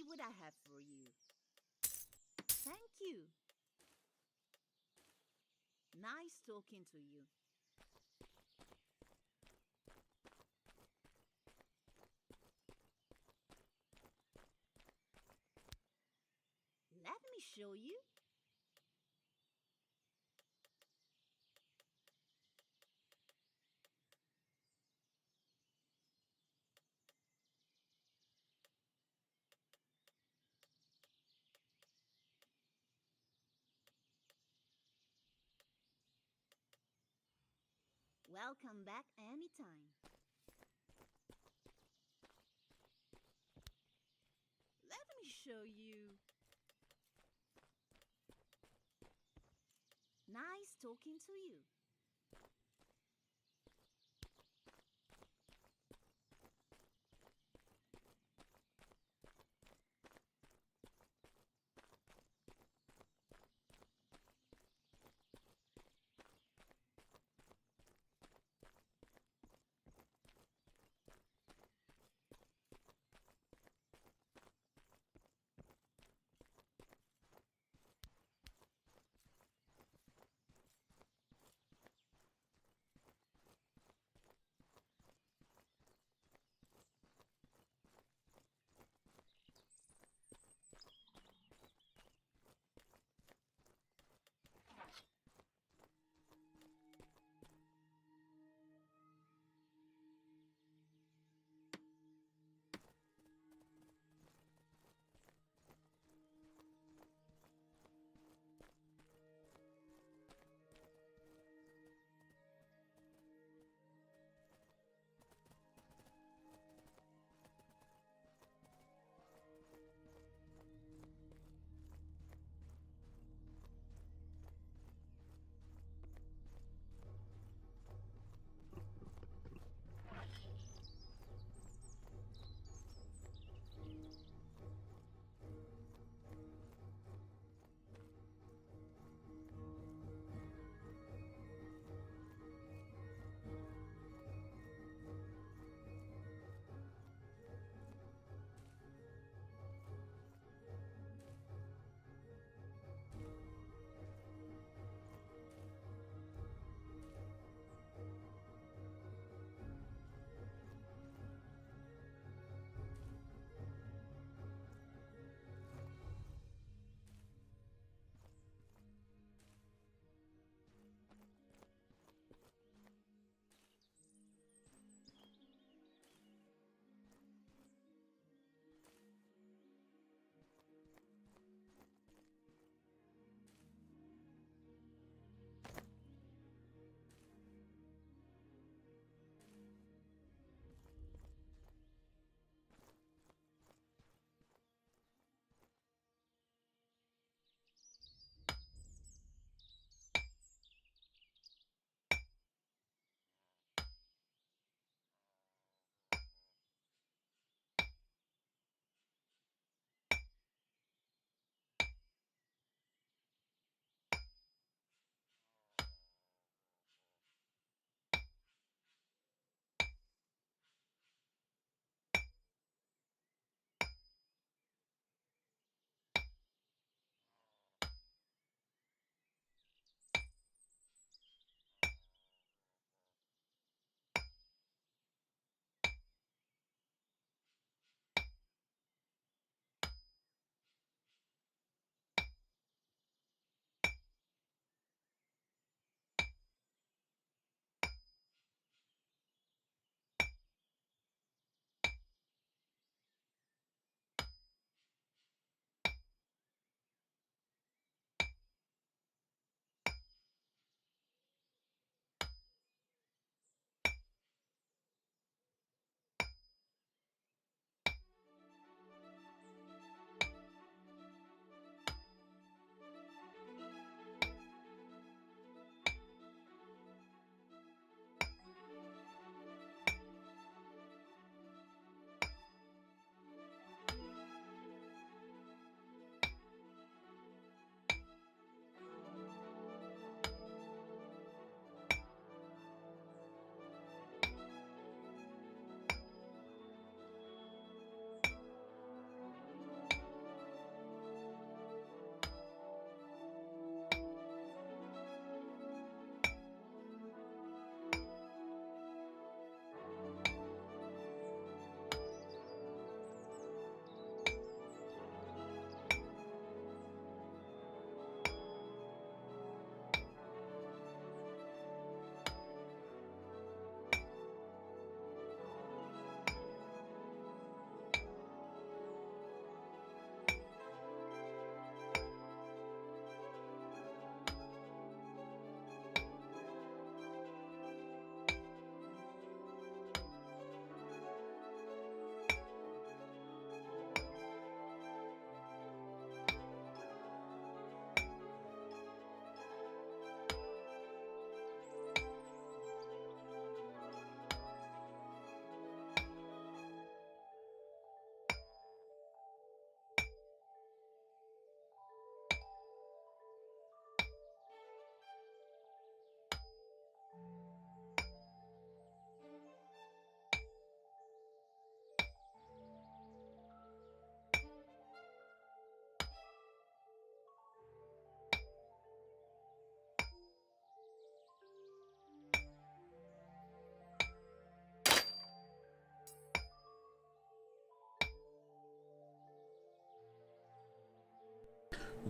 see what I have for you. Thank you. Nice talking to you. Let me show you. Welcome back anytime. Let me show you. Nice talking to you.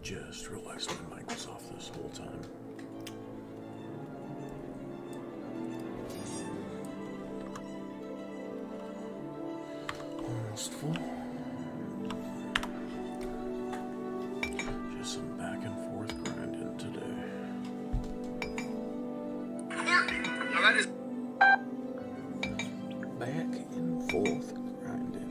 Just realized my mic was off this whole time. Almost full. Just some back and forth grinding today. Back and forth grinding.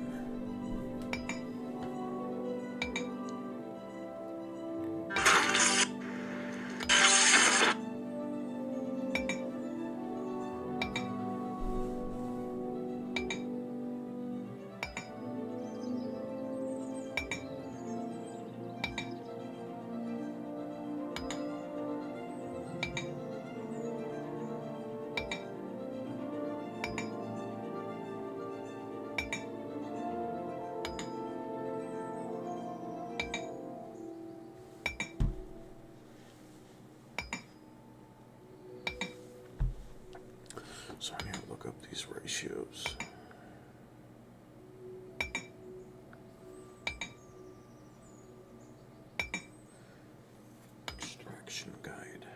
So I need to look up these ratios. Extraction guide.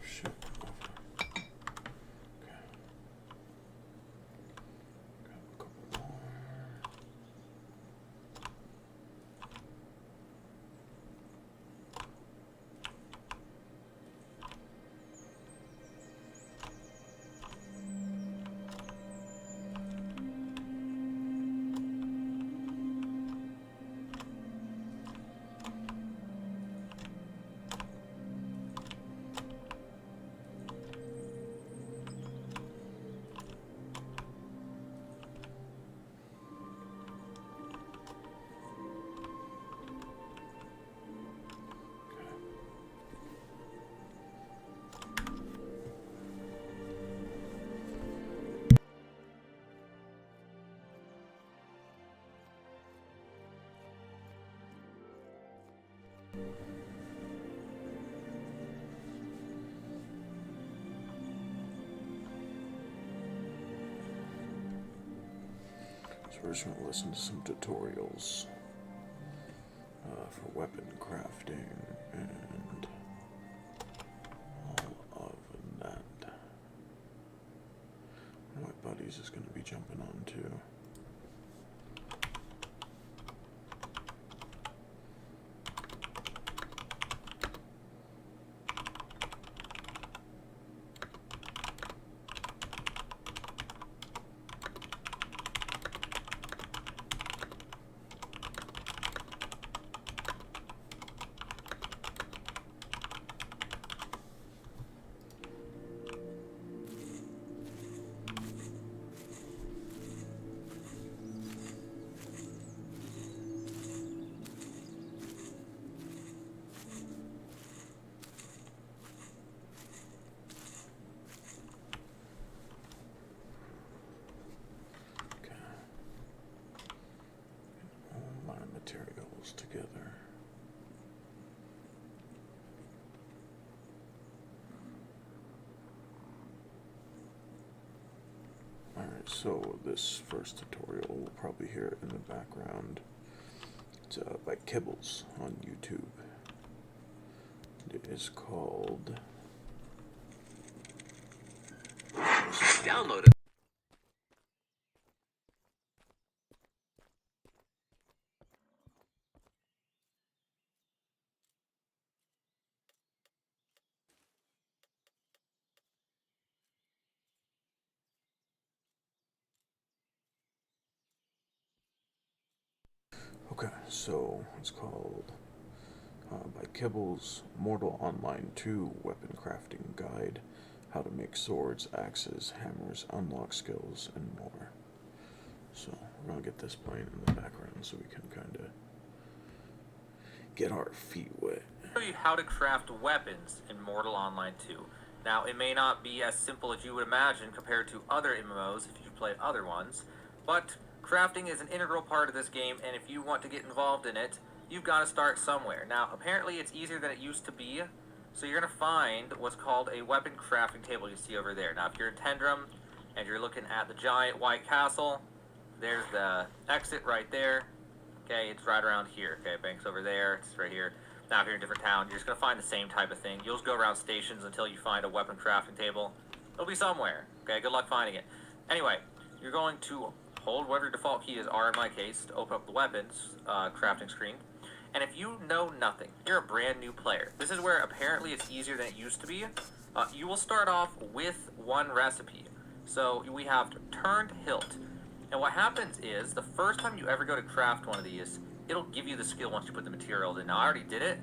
Shit. Okay. Grab a couple more. So we're just going to listen to some tutorials for weapon crafting and all of that. My buddies is going to be jumping on too. Alright, so this first tutorial, we'll probably hear it in the background. It's by Kibbles on YouTube. It is called... Download it. Okay, so it's called by Kibbles Mortal Online 2 Weapon Crafting Guide. How to make swords, axes, hammers, unlock skills, and more. So we're gonna get this playing in the background so we can kind of get our feet wet. Show you how to craft weapons in Mortal Online 2. Now, it may not be as simple as you would imagine compared to other MMOs if you've played other ones, but crafting is an integral part of this game, and if you want to get involved in it, you've got to start somewhere. Now, apparently it's easier than it used to be, so you're going to find what's called a weapon crafting table you see over there. Now, if you're in Tendrum and you're looking at the giant white castle, there's the exit right there. Okay, it's right around here. Okay, bank's over there, it's right here. Now, if you're in a different town, you're just going to find the same type of thing. You'll just go around stations until you find a weapon crafting table. It'll be somewhere. Okay, good luck finding it. Anyway, you're going to hold whatever your default keys are, in my case, to open up the weapons crafting screen. And if you know nothing, you're a brand new player. This is where apparently it's easier than it used to be. You will start off with one recipe. So we have turned hilt. And what happens is, the first time you ever go to craft one of these, it'll give you the skill once you put the materials in. Now, I already did it,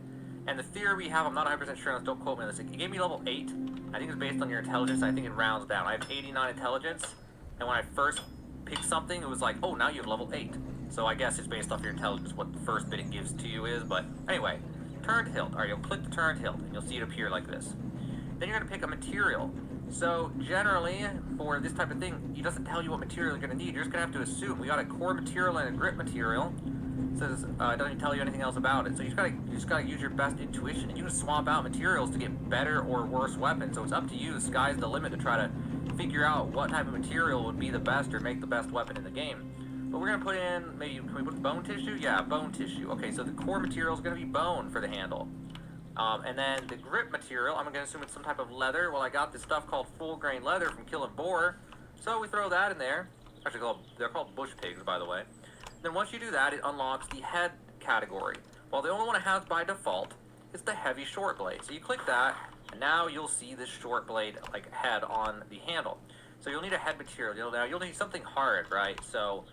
and the theory we have, I'm not 100% sure on this, don't quote me on this, it gave me level 8. I think it's based on your intelligence. I think it rounds down. I have 89 intelligence, and when I first picked something, it was like, oh, now you have level 8. So I guess it's based off your intelligence, what the first bit it gives to you is, but anyway, turned hilt. Alright, you'll click the turned hilt, and you'll see it appear like this. Then you're going to pick a material. So generally, for this type of thing, it doesn't tell you what material you're going to need. You're just going to have to assume. We got a core material and a grip material. It says it doesn't even tell you anything else about it. So you just gotta use your best intuition, and you can swap out materials to get better or worse weapons. So it's up to you. The sky's the limit to try to figure out what type of material would be the best or make the best weapon in the game. But we're gonna put in, maybe, can we put bone tissue? Yeah, bone tissue. Okay, so the core material is gonna be bone for the handle. And then the grip material, I'm gonna assume it's some type of leather. Well, I got this stuff called full grain leather from killing boar, so we throw that in there. Actually, they're called bush pigs, by the way. Then once you do that, it unlocks the head category. Well, the only one it has by default is the heavy short blade. So you click that, and now you'll see this short blade like head on the handle. So you'll need a head material. Now you'll need something hard, right? So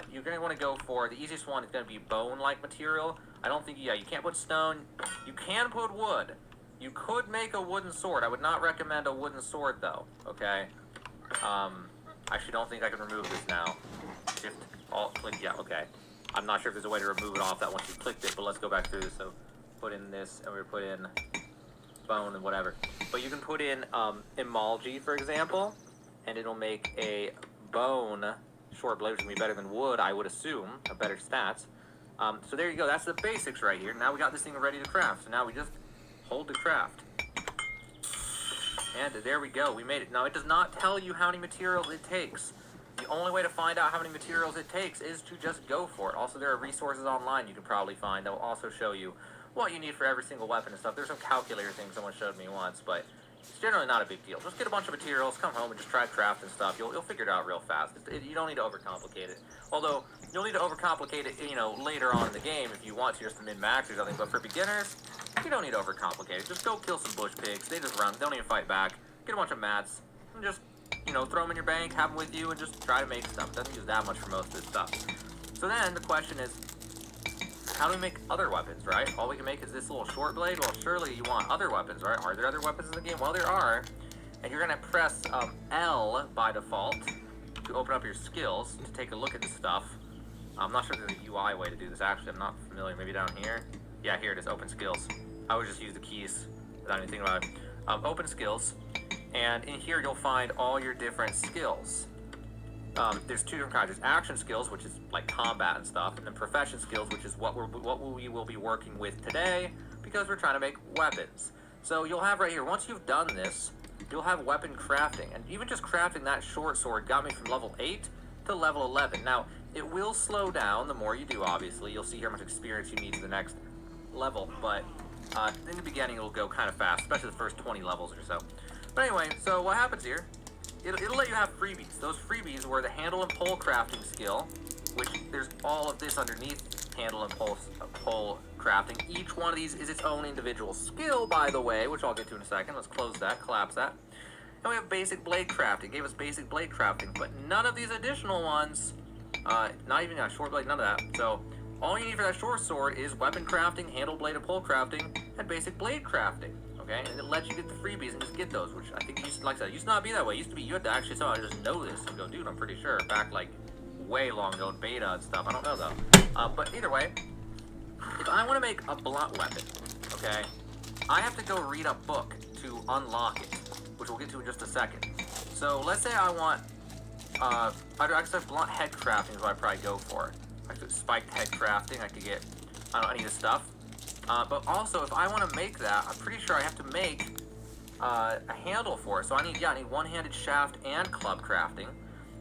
you're going to want to go for, the easiest one is going to be bone-like material. I don't think, yeah, you can't put stone. You can put wood. You could make a wooden sword. I would not recommend a wooden sword, though, okay? Actually, don't think I can remove this now. Shift, Alt, click, yeah, okay. I'm not sure if there's a way to remove it off that once you clicked it, but let's go back through this. So put in this, and we're put in bone and whatever. But you can put in emulgy, for example, and it'll make a bone short blade, which will be better than wood, I would assume, a better stats. So there you go, that's the basics right here. Now we got this thing ready to craft. So now we just hold to craft. And there we go, we made it. Now it does not tell you how many materials it takes. The only way to find out how many materials it takes is to just go for it. Also, there are resources online you can probably find that will also show you what you need for every single weapon and stuff. There's some calculator thing someone showed me once, but it's generally not a big deal. Just get a bunch of materials, come home, and just try crafting stuff. You'll figure it out real fast. You don't need to overcomplicate it. Although, you'll need to overcomplicate it, later on in the game if you want to, just to min-max or something. But for beginners, you don't need to overcomplicate it. Just go kill some bush pigs. They just run. They don't even fight back. Get a bunch of mats, and just, throw them in your bank, have them with you, and just try to make stuff. It doesn't use that much for most of this stuff. So then, the question is, how do we make other weapons, right? All we can make is this little short blade. Well, surely you want other weapons, right? Are there other weapons in the game? Well, there are. And you're going to press L by default to open up your skills to take a look at the stuff. I'm not sure if there's a UI way to do this, actually. I'm not familiar. Maybe down here? Yeah, here it is. Open skills. I would just use the keys without anything about it. Open skills. And in here, you'll find all your different skills. There's two different kinds. There's action skills, which is like combat and stuff, and then profession skills, which is what we will be working with today, because we're trying to make weapons. So you'll have right here, once you've done this, you'll have weapon crafting. And even just crafting that short sword got me from level 8 to level 11. Now, it will slow down the more you do, obviously. You'll see how much experience you need to the next level, but in the beginning it'll go kind of fast, especially the first 20 levels or so. But anyway, so what happens here, it'll let you have freebies. Those freebies were the handle and pole crafting skill, which there's all of this underneath handle and pole crafting. Each one of these is its own individual skill, by the way, which I'll get to in a second. Let's close that, collapse that. And we have basic blade crafting. It gave us basic blade crafting, but none of these additional ones, not even a short blade, none of that. So all you need for that short sword is weapon crafting, handle, blade, and pole crafting, and basic blade crafting. Okay, and it lets you get the freebies and just get those, which I think used to, like I said, used to not be that way. It used to be you had to actually somehow just know this and go, dude, I'm pretty sure, back like way long ago in beta and stuff. I don't know though. But either way, if I want to make a blunt weapon, okay, I have to go read a book to unlock it, which we'll get to in just a second. So let's say I want, I actually have blunt head crafting is what I'd probably go for. I could spiked head crafting. I could get, I don't know, any of this stuff. But also, if I want to make that, I'm pretty sure I have to make a handle for it. So I need one-handed shaft and club crafting.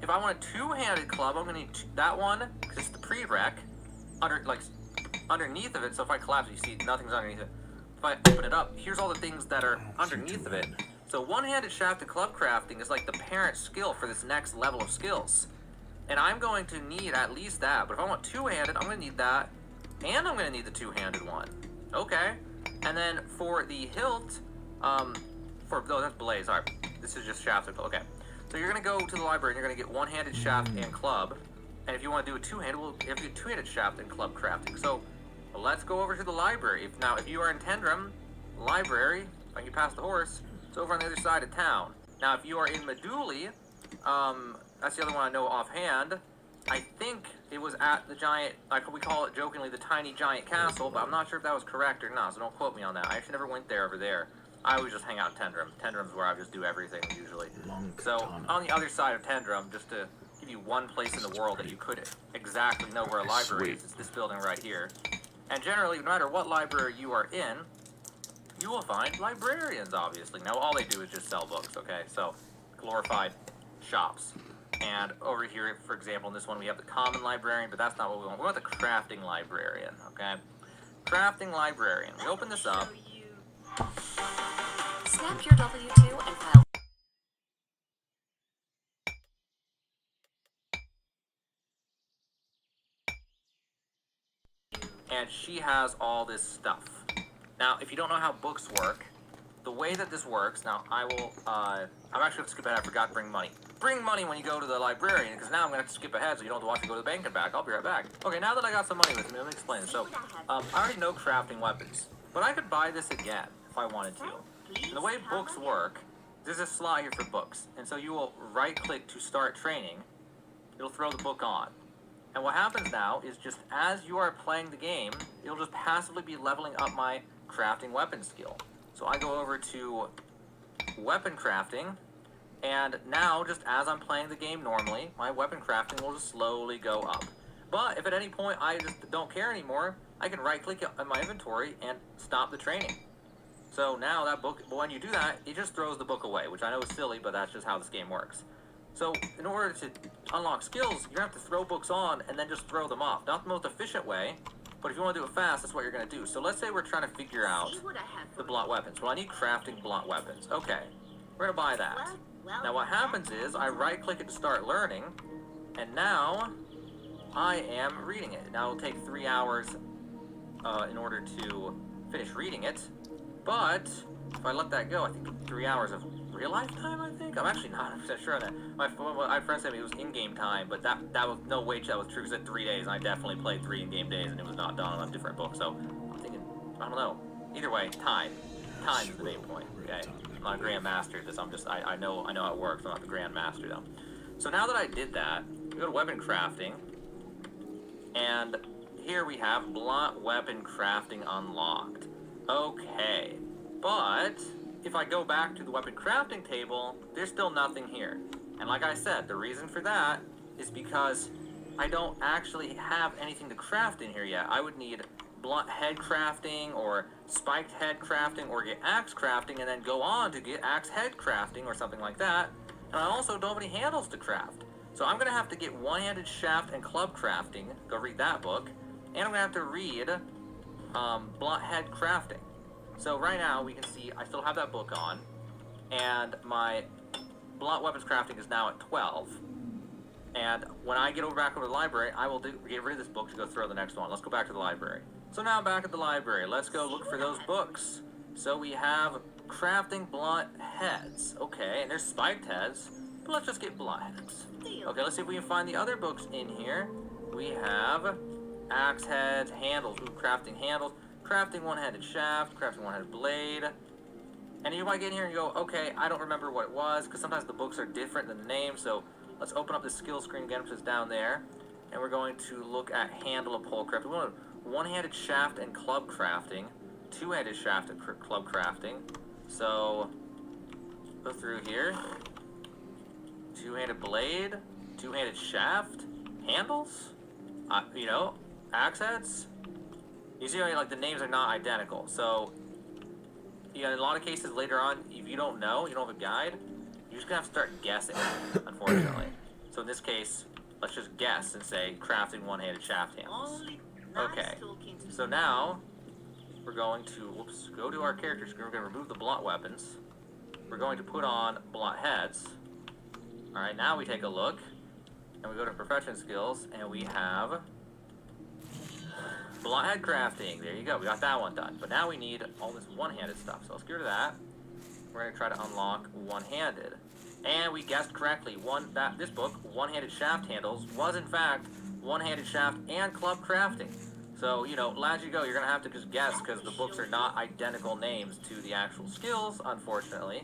If I want a two-handed club, I'm going to need that one, because it's the prereq, underneath of it. So if I collapse it, you see nothing's underneath it. If I open it up, here's all the things that are underneath of it. So one-handed shaft and club crafting is like the parent skill for this next level of skills. And I'm going to need at least that. But if I want two-handed, I'm going to need that. And I'm going to need the two-handed one. Okay. And then for the hilt, that's blaze. Alright. This is just shaft. Okay. So you're going to go to the library and you're going to get one-handed shaft and club. And if you want to do a two-handed, well, you have to do two-handed shaft and club crafting. So let's go over to the library. If you are in Tendrum, library, if I can pass the horse, it's over on the other side of town. Now, if you are in Meduli, that's the other one I know offhand. I think it was at the giant, like we call it jokingly, the tiny giant castle, but I'm not sure if that was correct or not, so don't quote me on that. I actually never went there over there. I always just hang out in Tendrum. Tendrum's where I just do everything, usually. So, on the other side of Tendrum, just to give you one place in the world that you could exactly know where a library is, it's this building right here. And generally, no matter what library you are in, you will find librarians, obviously. Now, all they do is just sell books, okay? So, glorified shops. And over here, for example, in this one, we have the common librarian, but that's not what we want. We want the crafting librarian, okay? Crafting librarian. We open this up. Snap your W2 and file. And she has all this stuff. Now, if you don't know how books work, the way that this works, now I will, I'm actually going to skip ahead. I forgot to bring money. Bring money when you go to the librarian, because now I'm going to have to skip ahead so you don't have to watch me go to the bank and back. I'll be right back. Okay, now that I got some money with me, let me explain. So, I already know crafting weapons, but I could buy this again if I wanted to. And the way books work, there's a slot here for books. And so you will right-click to start training. It'll throw the book on. And what happens now is just as you are playing the game, it'll just passively be leveling up my crafting weapon skill. So I go over to weapon crafting, and now, just as I'm playing the game normally, my weapon crafting will just slowly go up. But if at any point I just don't care anymore, I can right-click on my inventory and stop the training. So now that book, when you do that, it just throws the book away, which I know is silly, but that's just how this game works. So in order to unlock skills, you're going to have to throw books on and then just throw them off. Not the most efficient way, but if you want to do it fast, that's what you're going to do. So let's say we're trying to figure out the blunt weapons. Well, I need crafting blunt weapons. Okay, we're going to buy that. Now what happens is, I right-click it to start learning, and now I am reading it. Now it'll take 3 hours in order to finish reading it, but if I let that go, I think 3 hours of real life time, I think? I'm actually not 100% sure on that. My friend said it was in-game time, but that was no way that was true, because it said 3 days, and I definitely played 3 in-game days, and it was not done on a different book, so I'm thinking, I don't know. Either way, time. Time is the main point, okay? I'm not a grandmaster at this, I know how it works, I'm not the grandmaster, though. So now that I did that, we go to weapon crafting, and here we have blunt weapon crafting unlocked. Okay, but if I go back to the weapon crafting table, there's still nothing here. And like I said, the reason for that is because I don't actually have anything to craft in here yet. I would need blunt head crafting or spiked head crafting or get axe crafting and then go on to get axe head crafting or something like that. And I also don't have any handles to craft. So I'm going to have to get one-handed shaft and club crafting, go read that book, and I'm going to have to read blunt head crafting. So right now we can see I still have that book on, and my blunt weapons crafting is now at 12. And when I get back over to the library, I will get rid of this book to go throw the next one. Let's go back to the library. So now I'm back at the library. Let's go look for those books. So we have crafting blunt heads. Okay, and there's spiked heads, but let's just get blunt heads. Okay, let's see if we can find the other books in here. We have axe heads, handles. Ooh, crafting handles. Crafting one-handed shaft, crafting one-handed blade. And you might get in here and go, okay, I don't remember what it was, because sometimes the books are different than the name. So let's open up the skill screen again, which is down there. And we're going to look at handle and pole crafting. We want one-handed shaft and club crafting. Two-handed shaft and club crafting. So go through here. Two-handed blade. Two-handed shaft. Handles. You know, axe heads. You see, like, the names are not identical. So, yeah, in a lot of cases later on, if you don't know, you don't have a guide, you're just going to have to start guessing, unfortunately. So in this case, let's just guess and say crafting one-handed shaft handles. Okay, so now we're going to, go to our character screen. We're going to remove the blunt weapons. We're going to put on blunt heads. Alright, now we take a look, and we go to profession skills, and we have blunt head crafting. There you go. We got that one done. But now we need all this one-handed stuff. So let's get rid of that. We're going to try to unlock one-handed. And we guessed correctly. This book, one-handed shaft handles, was in fact one-handed shaft and club crafting. So, you know, as you go, you're going to have to just guess because the books are not identical names to the actual skills, unfortunately.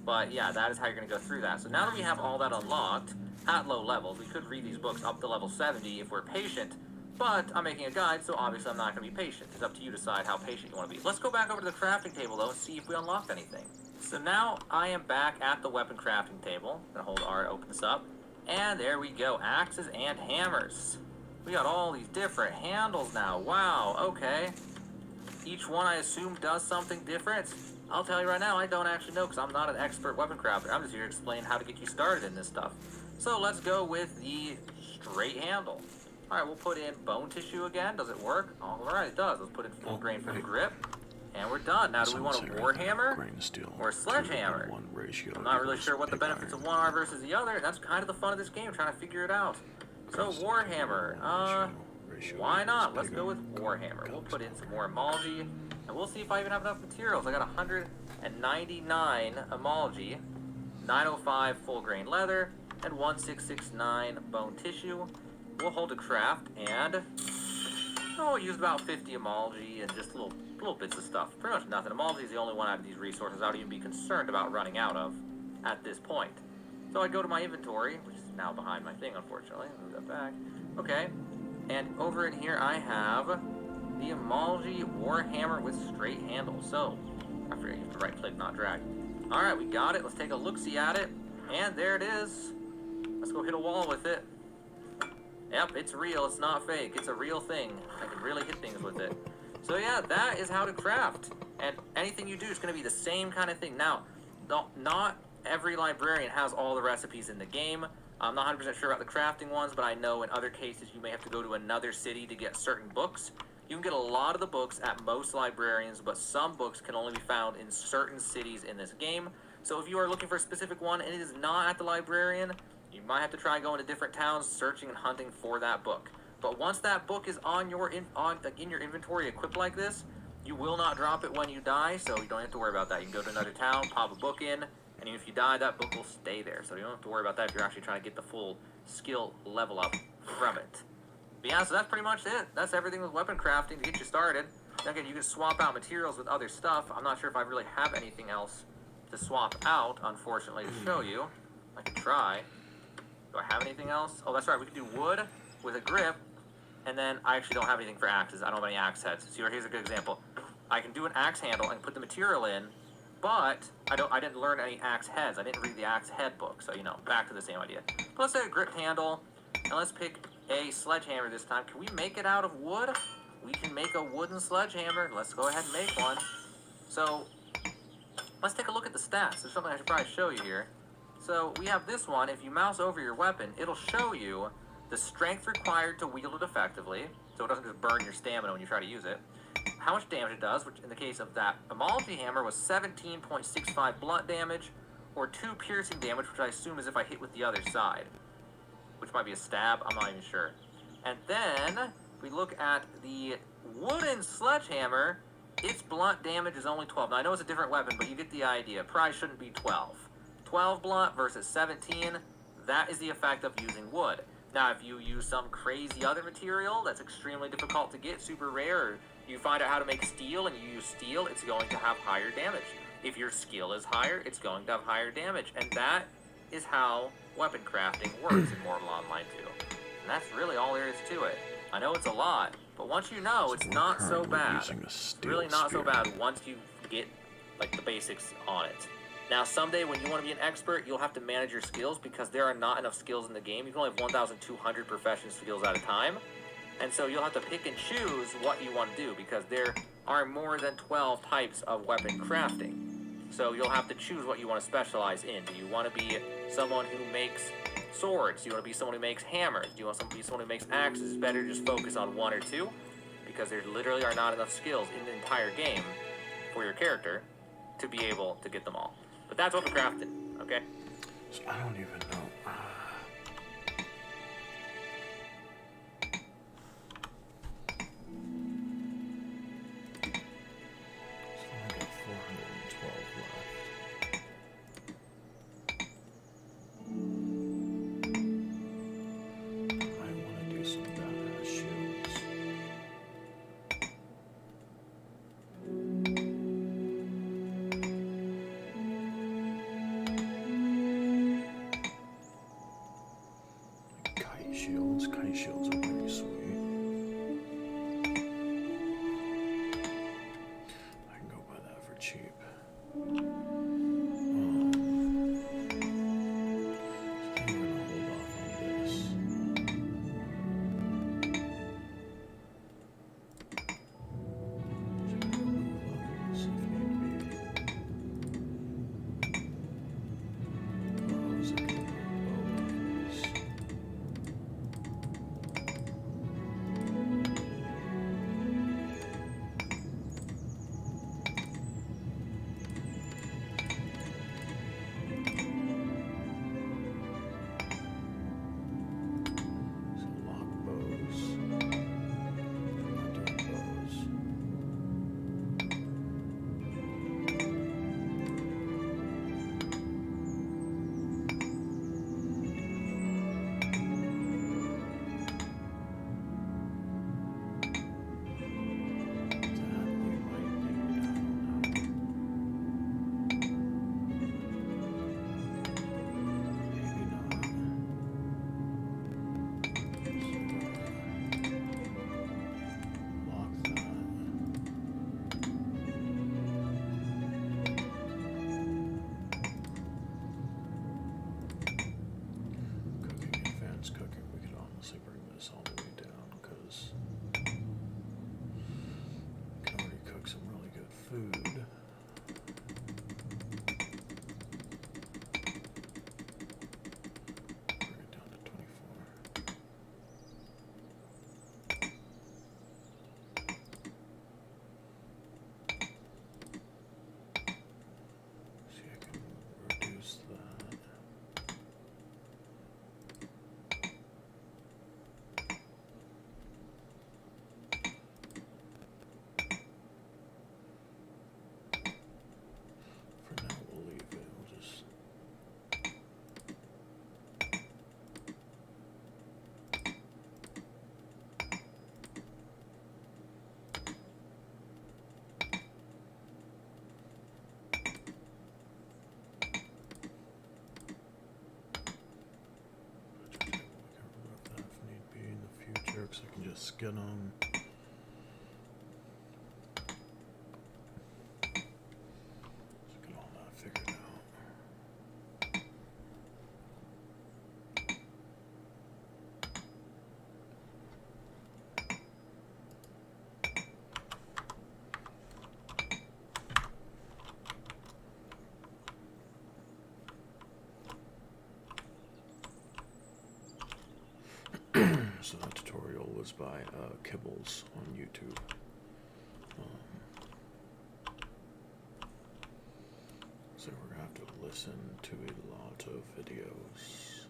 But yeah, that is how you're going to go through that. So now that we have all that unlocked at low levels, we could read these books up to level 70 if we're patient. But I'm making a guide, so obviously I'm not going to be patient. It's up to you to decide how patient you want to be. Let's go back over to the crafting table, though, and see if we unlocked anything. So now I am back at the weapon crafting table. I'm going to hold R to open this up. And there we go. Axes and hammers. We got all these different handles now. Wow, okay. Each one, I assume, does something different. I'll tell you right now, I don't actually know because I'm not an expert weapon crafter. I'm just here to explain how to get you started in this stuff. So let's go with the straight handle. Alright, we'll put in bone tissue again. Does it work? Alright, it does. Let's put in full grain for the grip. And we're done. Now, do we want a warhammer or a sledgehammer? I'm not really sure what the benefits of one are versus the other. That's kind of the fun of this game, trying to figure it out. So, warhammer. Why not? Let's go with warhammer. We'll put in some more emology, and we'll see if I even have enough materials. I got 199 emology, 905 full grain leather, and 1669 bone tissue. We'll hold a craft, and we'll use about 50 emology and just little bits of stuff. Pretty much nothing. Emology is the only one out of these resources I would even be concerned about running out of at this point. So I go to my inventory, which is now behind my thing, unfortunately. Move that back. Okay. And over in here, I have the emology warhammer with straight handle. So, I forget you have to right-click, not drag. Alright, we got it. Let's take a look-see at it. And there it is. Let's go hit a wall with it. Yep, it's real. It's not fake. It's a real thing. I can really hit things with it. So yeah, that is how to craft. And anything you do is going to be the same kind of thing. Now, not every librarian has all the recipes in the game. I'm not 100% sure about the crafting ones, but I know in other cases you may have to go to another city to get certain books. You can get a lot of the books at most librarians, but some books can only be found in certain cities in this game. So if you are looking for a specific one and it is not at the librarian, you might have to try going to different towns, searching and hunting for that book. But once that book is in your inventory equipped like this, you will not drop it when you die, so you don't have to worry about that. You can go to another town, pop a book in, and if you die, that book will stay there. So you don't have to worry about that if you're actually trying to get the full skill level up from it. But yeah, so that's pretty much it. That's everything with weapon crafting to get you started. Now again, you can swap out materials with other stuff. I'm not sure if I really have anything else to swap out, unfortunately, to show you. I can try. Do I have anything else? Oh, that's right. We can do wood with a grip, and then I actually don't have anything for axes. I don't have any axe heads. See, here's a good example. I can do an axe handle and put the material in, but I didn't learn any axe heads. I didn't read the axe head book, so, you know, back to the same idea. But let's say a grip handle, and let's pick a sledgehammer this time. Can we make it out of wood? we can make a wooden sledgehammer. Let's go ahead and make one. So, let's take a look at the stats. There's something I should probably show you here. So, we have this one. If you mouse over your weapon, it'll show you the strength required to wield it effectively, so it doesn't just burn your stamina when you try to use it. How much damage it does, which in the case of that MMORPG hammer was 17.65 blunt damage, or 2 piercing damage, which I assume is if I hit with the other side. Which might be a stab, I'm not even sure. And then, if we look at the wooden sledgehammer, its blunt damage is only 12. Now I know it's a different weapon, but you get the idea. Probably shouldn't be 12. 12 blunt versus 17, that is the effect of using wood. Now, if you use some crazy other material that's extremely difficult to get, super rare, or you find out how to make steel and you use steel, it's going to have higher damage. If your skill is higher, it's going to have higher damage. And that is how weapon crafting works in Mortal Online 2. And that's really all there is to it. I know it's a lot, but once you know, it's not so bad. It's really not so bad once you get like the basics on it. Now, someday when you want to be an expert, you'll have to manage your skills because there are not enough skills in the game. You can only have 1,200 profession skills at a time. And so you'll have to pick and choose what you want to do because there are more than 12 types of weapon crafting. So you'll have to choose what you want to specialize in. Do you want to be someone who makes swords? Do you want to be someone who makes hammers? Do you want to be someone who makes axes? It's better to just focus on one or two because there literally are not enough skills in the entire game for your character to be able to get them all. But that's weapon crafting, okay? So I don't even know. So I got 412 left. I want to do some badass shields. Kite shields are pretty sweet. I can go buy that for cheap. So I'm gonna hold off on this. Just gonna remove these if need be. Bows, I can remove bows. So lock bows. I'm not doing bows. That we might need, I don't know. Maybe not. Lock that. Cooking, advanced cooking. We could honestly bring this all the way down because we can already cook some really good food. Bring it down to 24. See, I can reduce that. For now, we'll leave it. We'll just. We can remove that if need be in the future, because I can just skin them. So get all that figured out. So that tutorial was by Kibbles on YouTube. So we're gonna have to listen to a lot of videos.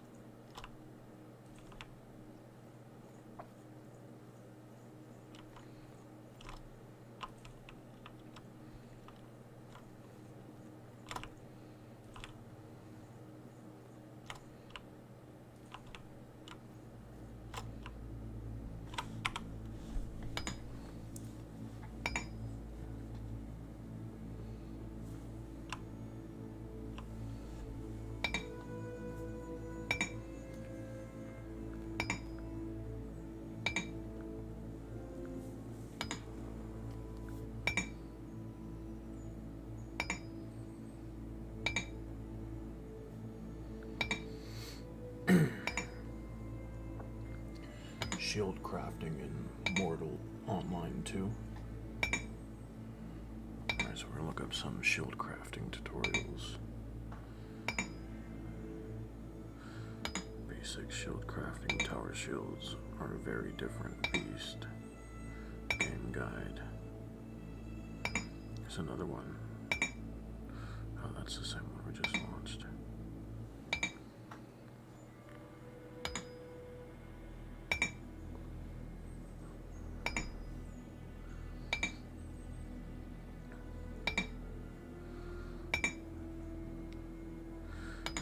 Shield crafting in Mortal Online 2. Alright, so we're gonna look up some shield crafting tutorials. Basic shield crafting. Tower shields are a very different beast. Game guide. There's another one. Oh, that's the same one we just launched.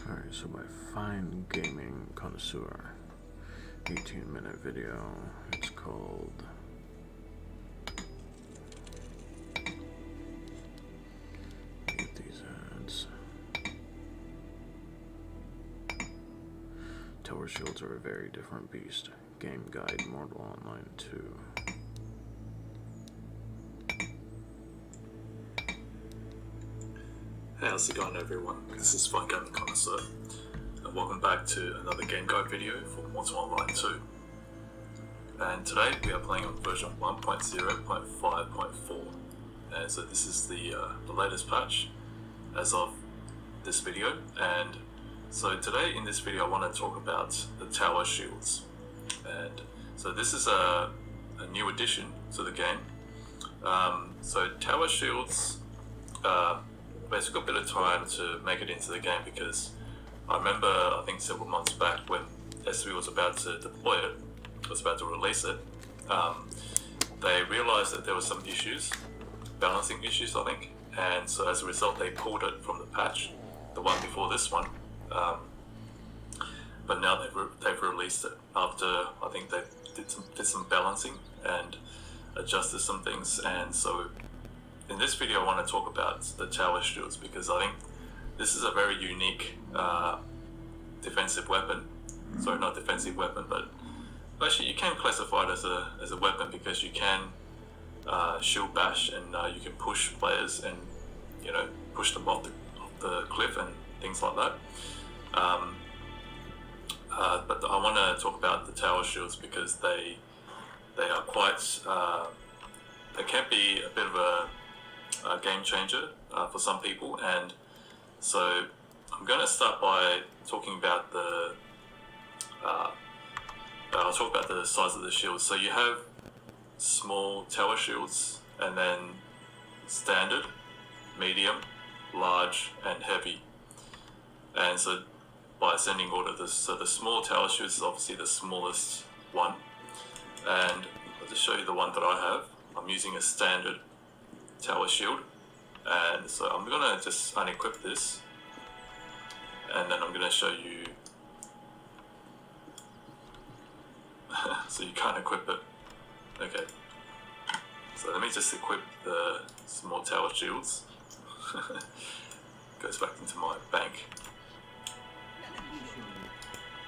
Alright, so by Fine Gaming Connoisseur, 18-minute video. It's called get these ads. Tower shields are a very different beast. Game guide, Mortal Online 2. How's it going, everyone? This is Fine Gaming Connoisseur, and welcome back to another game guide video for Mortal Online 2. And today we are playing on version 1.0.5.4, and so this is the latest patch as of this video. And so today in this video I want to talk about the tower shields, and so this is a new addition to the game. So tower shields. But it took a bit of time to make it into the game because I remember, I think several months back when SB was about to deploy it, was about to release it, they realized that there were some issues, balancing issues I think, and so as a result they pulled it from the patch, the one before this one, but now they've released it after I think they did some balancing and adjusted some things. And so in this video I want to talk about the tower shields because I think this is a very unique defensive weapon. Sorry, not defensive weapon, but actually you can classify it as a weapon because you can shield bash and you can push players and push them off the cliff and things like that. But I want to talk about the tower shields because they are quite they can be a bit of a game changer for some people. And so I'm going to start by talking about I'll talk about the size of the shields. So you have small tower shields and then standard, medium, large and heavy. And so by ascending order, the small tower shields is obviously the smallest one, and I'll just show you the one that I have. I'm using a standard tower shield, and so I'm gonna just unequip this and then I'm gonna show you so you can't equip it. Okay, so let me just equip the small tower shields. Goes back into my bank.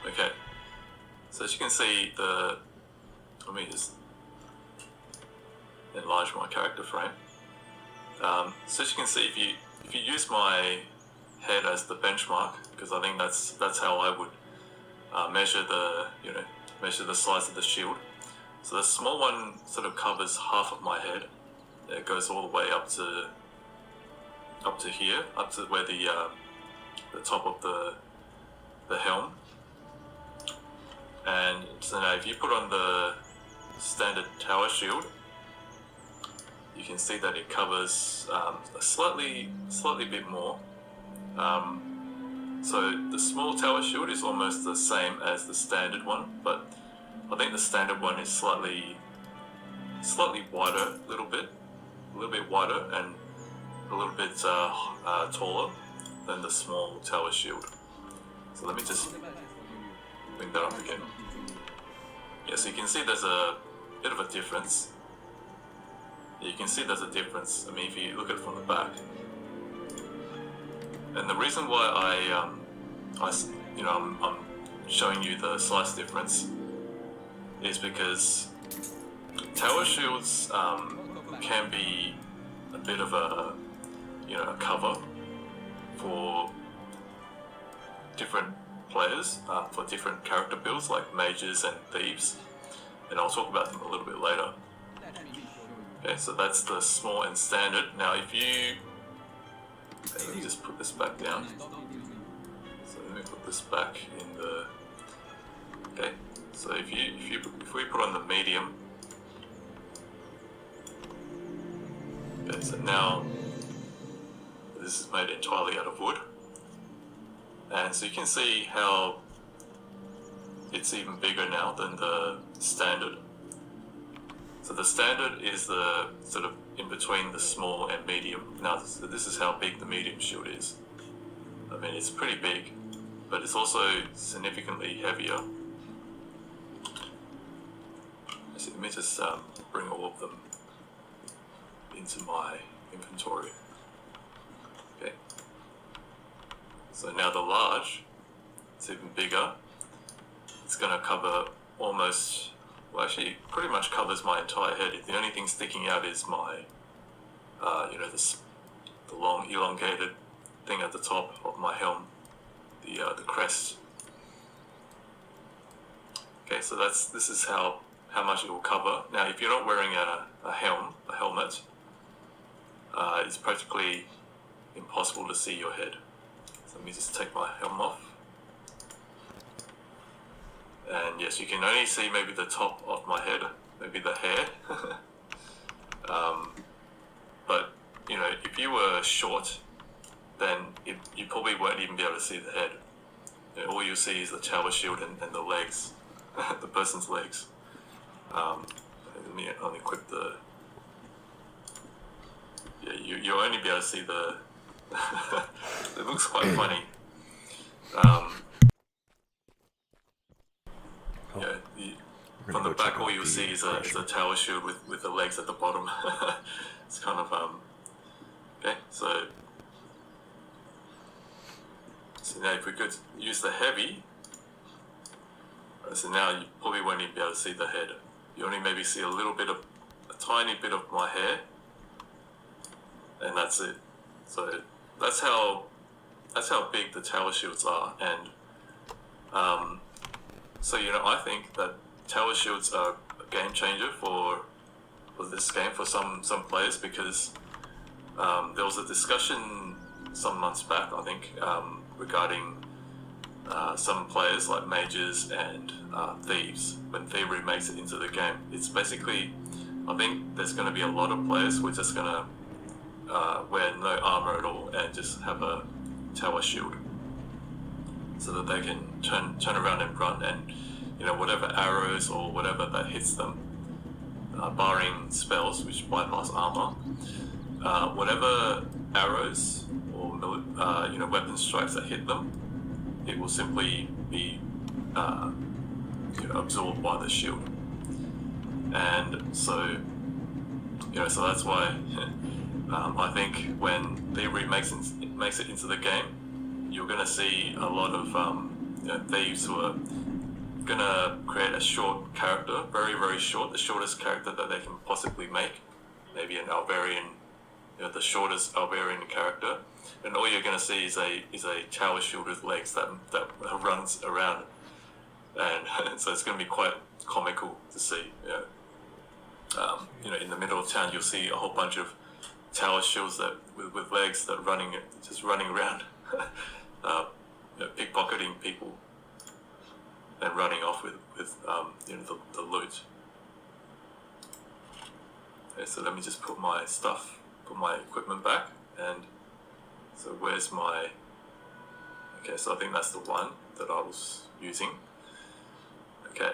Okay, so as you can see, let me just enlarge my character frame. So as you can see, if you use my head as the benchmark, because I think that's how I would measure the size of the shield. So the small one sort of covers half of my head. It goes all the way up to here, up to where the top of the helm. And So now if you put on the standard tower shield, you can see that it covers a slightly bit more. So the small tower shield is almost the same as the standard one, but I think the standard one is slightly wider, a little bit wider and a little bit taller than the small tower shield. So let me just bring that up again. Yeah, so you can see there's a bit of a difference. You can see there's a difference. I mean, if you look at it from the back. And the reason why I'm showing you the slight difference is because tower shields can be a bit of a cover for different players, for different character builds like mages and thieves, and I'll talk about them a little bit later. Okay, so that's the small and standard. Now if you, let me just put this back down. So let me put this back in the, okay, so if we put on the medium, okay, so now this is made entirely out of wood, and so you can see how it's even bigger now than the standard. So the standard is the sort of in between the small and medium. Now this is how big the medium shield is. I mean, it's pretty big, but it's also significantly heavier. So let me just bring all of them into my inventory. Okay. So now the large, it's even bigger. It's going to cover almost, well, actually pretty much covers my entire head. The only thing sticking out is my, the long elongated thing at the top of my helm, the crest. Okay, so this is how much it will cover. Now, if you're not wearing a helmet, it's practically impossible to see your head. So let me just take my helm off. And yes, you can only see maybe the top of my head, maybe the hair. But if you were short, then you probably won't even be able to see the head. All you'll see is the tower shield and the legs, the person's legs. Let me unequip the. Yeah, you'll only be able to see the. It looks quite funny. From the back, all you'll see is a tower shield with the legs at the bottom. It's kind of okay. So now if we could use the heavy, so now you probably won't even be able to see the head. You only maybe see a tiny bit of my hair, and that's it. So that's how big the tower shields are, and so I think that tower shields are a game changer for this game for some players, because there was a discussion some months back, I think, regarding some players like mages and thieves. When thievery makes it into the game, it's basically, I think there's going to be a lot of players who are just going to wear no armor at all and just have a tower shield, so that they can turn around and run, and whatever arrows or whatever that hits them, barring spells which bypass armor, whatever arrows or weapon strikes that hit them, it will simply be absorbed by the shield. And so so that's why I think when thievery makes it into the game, you're going to see a lot of thieves who are going to create a short character, very, very short, the shortest character that they can possibly make, maybe an Alvarian, the shortest Alvarian character, and all you're going to see is a tower shield with legs that runs around, and so it's going to be quite comical to see. In the middle of town, you'll see a whole bunch of tower shields that with legs that just running around, pickpocketing people. and running off with the loot. Okay, so let me just put my equipment back, and so where's my, okay, so I think that's the one that I was using. Okay,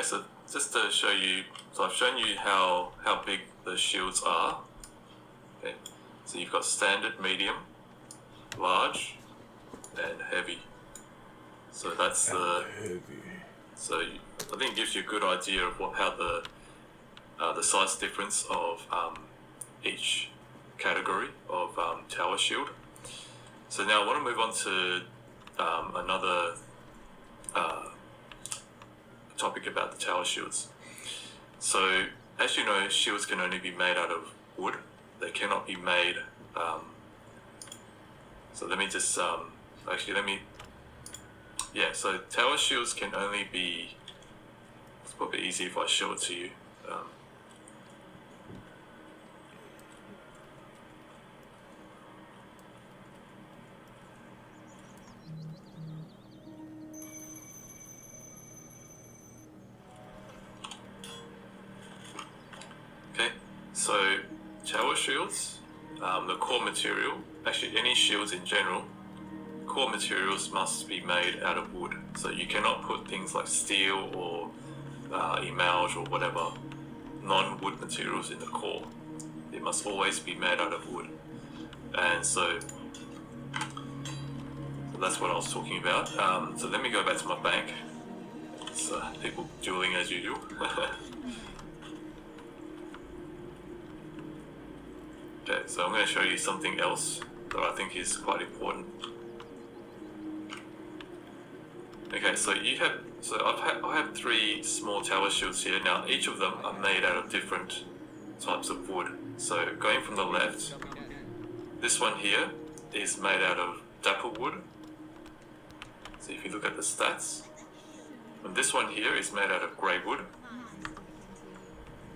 so just to show you, so I've shown you how big the shields are. Okay, so you've got standard, medium, large, and heavy. So that's the heavy. So I think it gives you a good idea of how the size difference of each category of tower shield. So now I want to move on to another topic about the tower shields. So as you know, shields can only be made out of wood. They cannot be made. So let me just so tower shields can only be. It's probably easy if I show it to you. Okay, so tower shields, the core material, actually any shields in general, core materials must be made out of wood. So you cannot put things like steel or emerge or whatever non-wood materials in the core. It must always be made out of wood. And so that's what I was talking about. So let me go back to my bank. It's people dueling as usual. Okay, so I'm going to show you something else that I think is quite important. Okay, so I have 3 small tower shields here. Now each of them are made out of different types of wood. So going from the left, this one here is made out of dapple wood. So if you look at the stats, and this one here is made out of grey wood,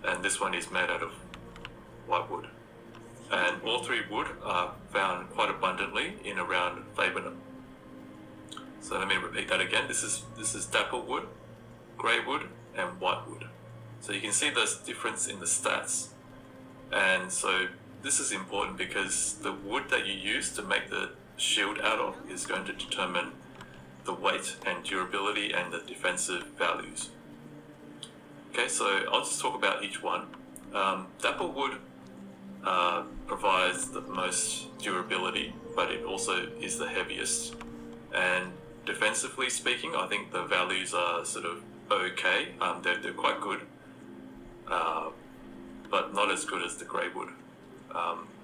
and this one is made out of white wood. And all 3 wood are found quite abundantly in around Faberna. So let me repeat that again. This is dapple wood, grey wood, and white wood. So you can see this difference in the stats. And so this is important because the wood that you use to make the shield out of is going to determine the weight and durability and the defensive values. Okay, so I'll just talk about each one. Dapple wood provides the most durability, but it also is the heaviest. And defensively speaking, I think the values are sort of okay. They're quite good, but not as good as the grey wood.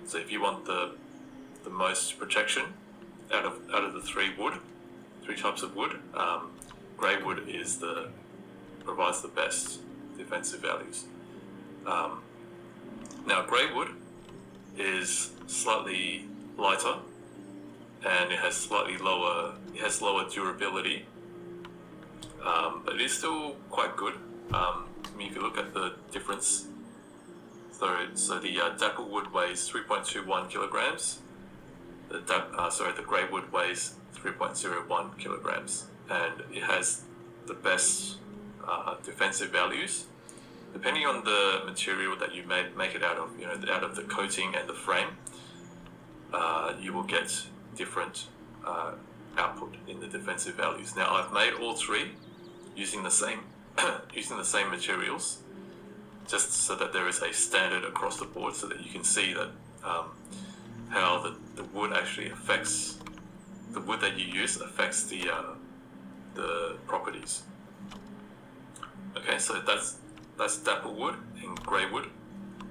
So if you want the most protection out of the 3 types of wood, grey wood provides the best defensive values. Now grey wood is slightly lighter, and it has lower durability, but it is still quite good. I mean, if you look at the difference, so the dapple wood weighs 3.21 kilograms. The grey wood weighs 3.01 kilograms, and it has the best defensive values. Depending on the material that you make it out of, out of the coating and the frame, you will get different output in the defensive values. Now I've made all 3 using the same materials, just so that there is a standard across the board, so that you can see that how the wood actually affects the wood that you use affects the properties. Okay, so that's dapple wood and grey wood.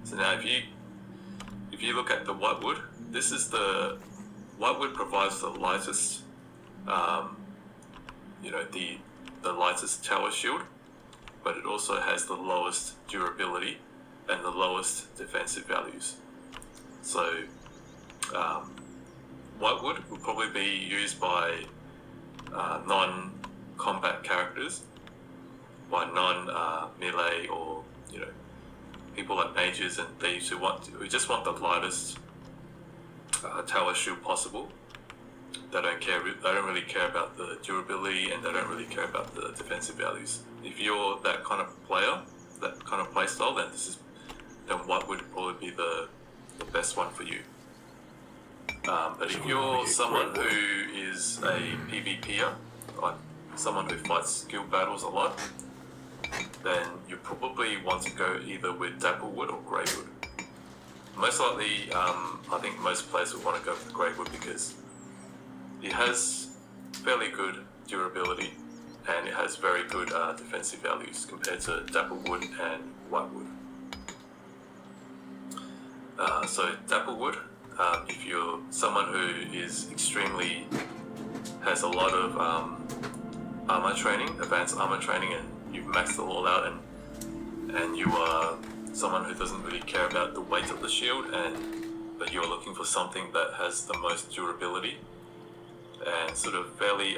So now if you look at the white wood, this is the white wood provides the lightest, the lightest tower shield, but it also has the lowest durability and the lowest defensive values. So white wood will probably be used by non-combat characters, by non-melee or people like mages and thieves who just want the lightest tower shield possible. they don't really care about the durability, and they don't really care about the defensive values. If you're that kind of player, that kind of play style, then what would probably be the best one for you. But if you're someone who is a PvPer, like someone who fights guild battles a lot, then you probably want to go either with Dapplewood or Greywood. Most likely, I think most players would want to go with Greywood because it has fairly good durability and it has very good defensive values compared to Dapplewood and Whitewood. So Dapplewood, if you're someone who is has a lot of armor training, advanced armor training, and you've maxed it all out, and you are someone who doesn't really care about the weight of the shield, but you're looking for something that has the most durability and sort of fairly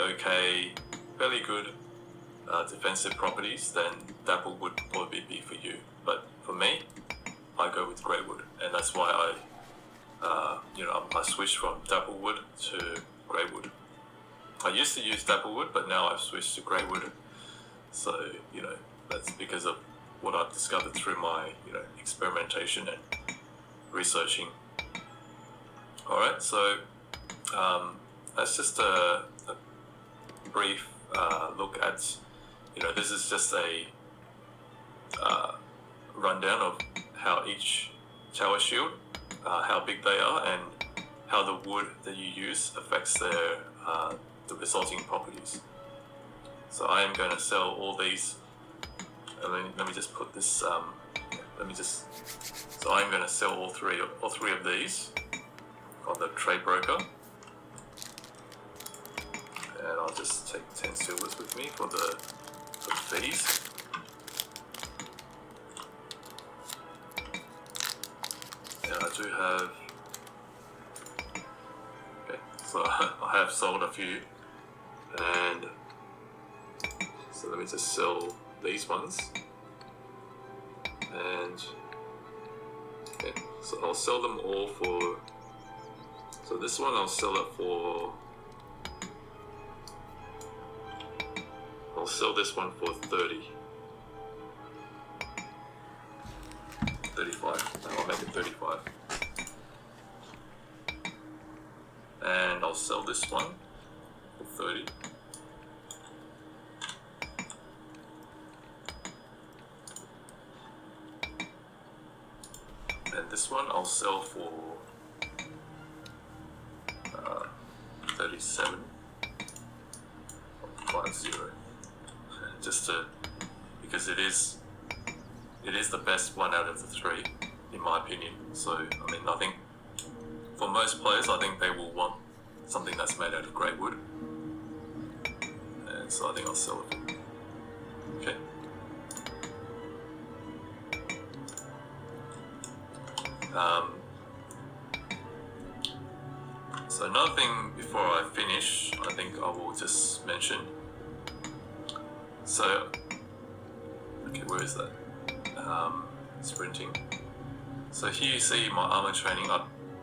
good defensive properties, then Dapple would probably be for you. But for me, I go with Greywood, and that's why I switched from Dapplewood to Greywood. I used to use Dapplewood, but now I've switched to Greywood. So, that's because of what I've discovered through my, experimentation and researching. Alright, so that's just a brief look at, this is just a rundown of how each tower shield, how big they are, and how the wood that you use affects the resulting properties. So I am going to sell all these. Let me just put this. So I'm going to sell all three of these on the trade broker, and I'll just take 10 silvers with me for the fees. And I do have. Okay, so I have sold a few, and so let me just sell these ones. And okay, so I'll sell them all for. So this one I'll sell it for. I'll sell this one for 30. 35. I'll make it 35. And I'll sell this one for 30. And this one I'll sell for 37. 50. Just because it is the best one out of the three, in my opinion. So I think for most players, I think they will want something that's made out of grey wood, and so I think I'll sell it. Okay. So another thing before I finish, I think I will just mention. So, okay, where is that? Sprinting. So here you see my armor training.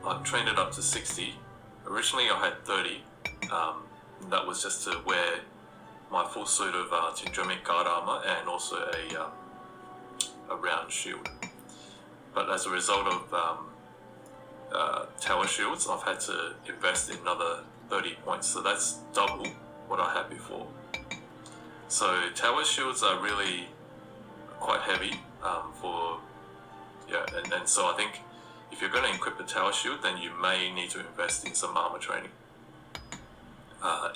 I've trained it up to 60. Originally I had 30. That was just to wear my full suit of Tyndremic guard armor and also a round shield. But as a result of tower shields, I've had to invest in another 30 points. So that's double what I had before. So tower shields are really quite heavy and so I think if you're going to equip a tower shield, then you may need to invest in some armor training.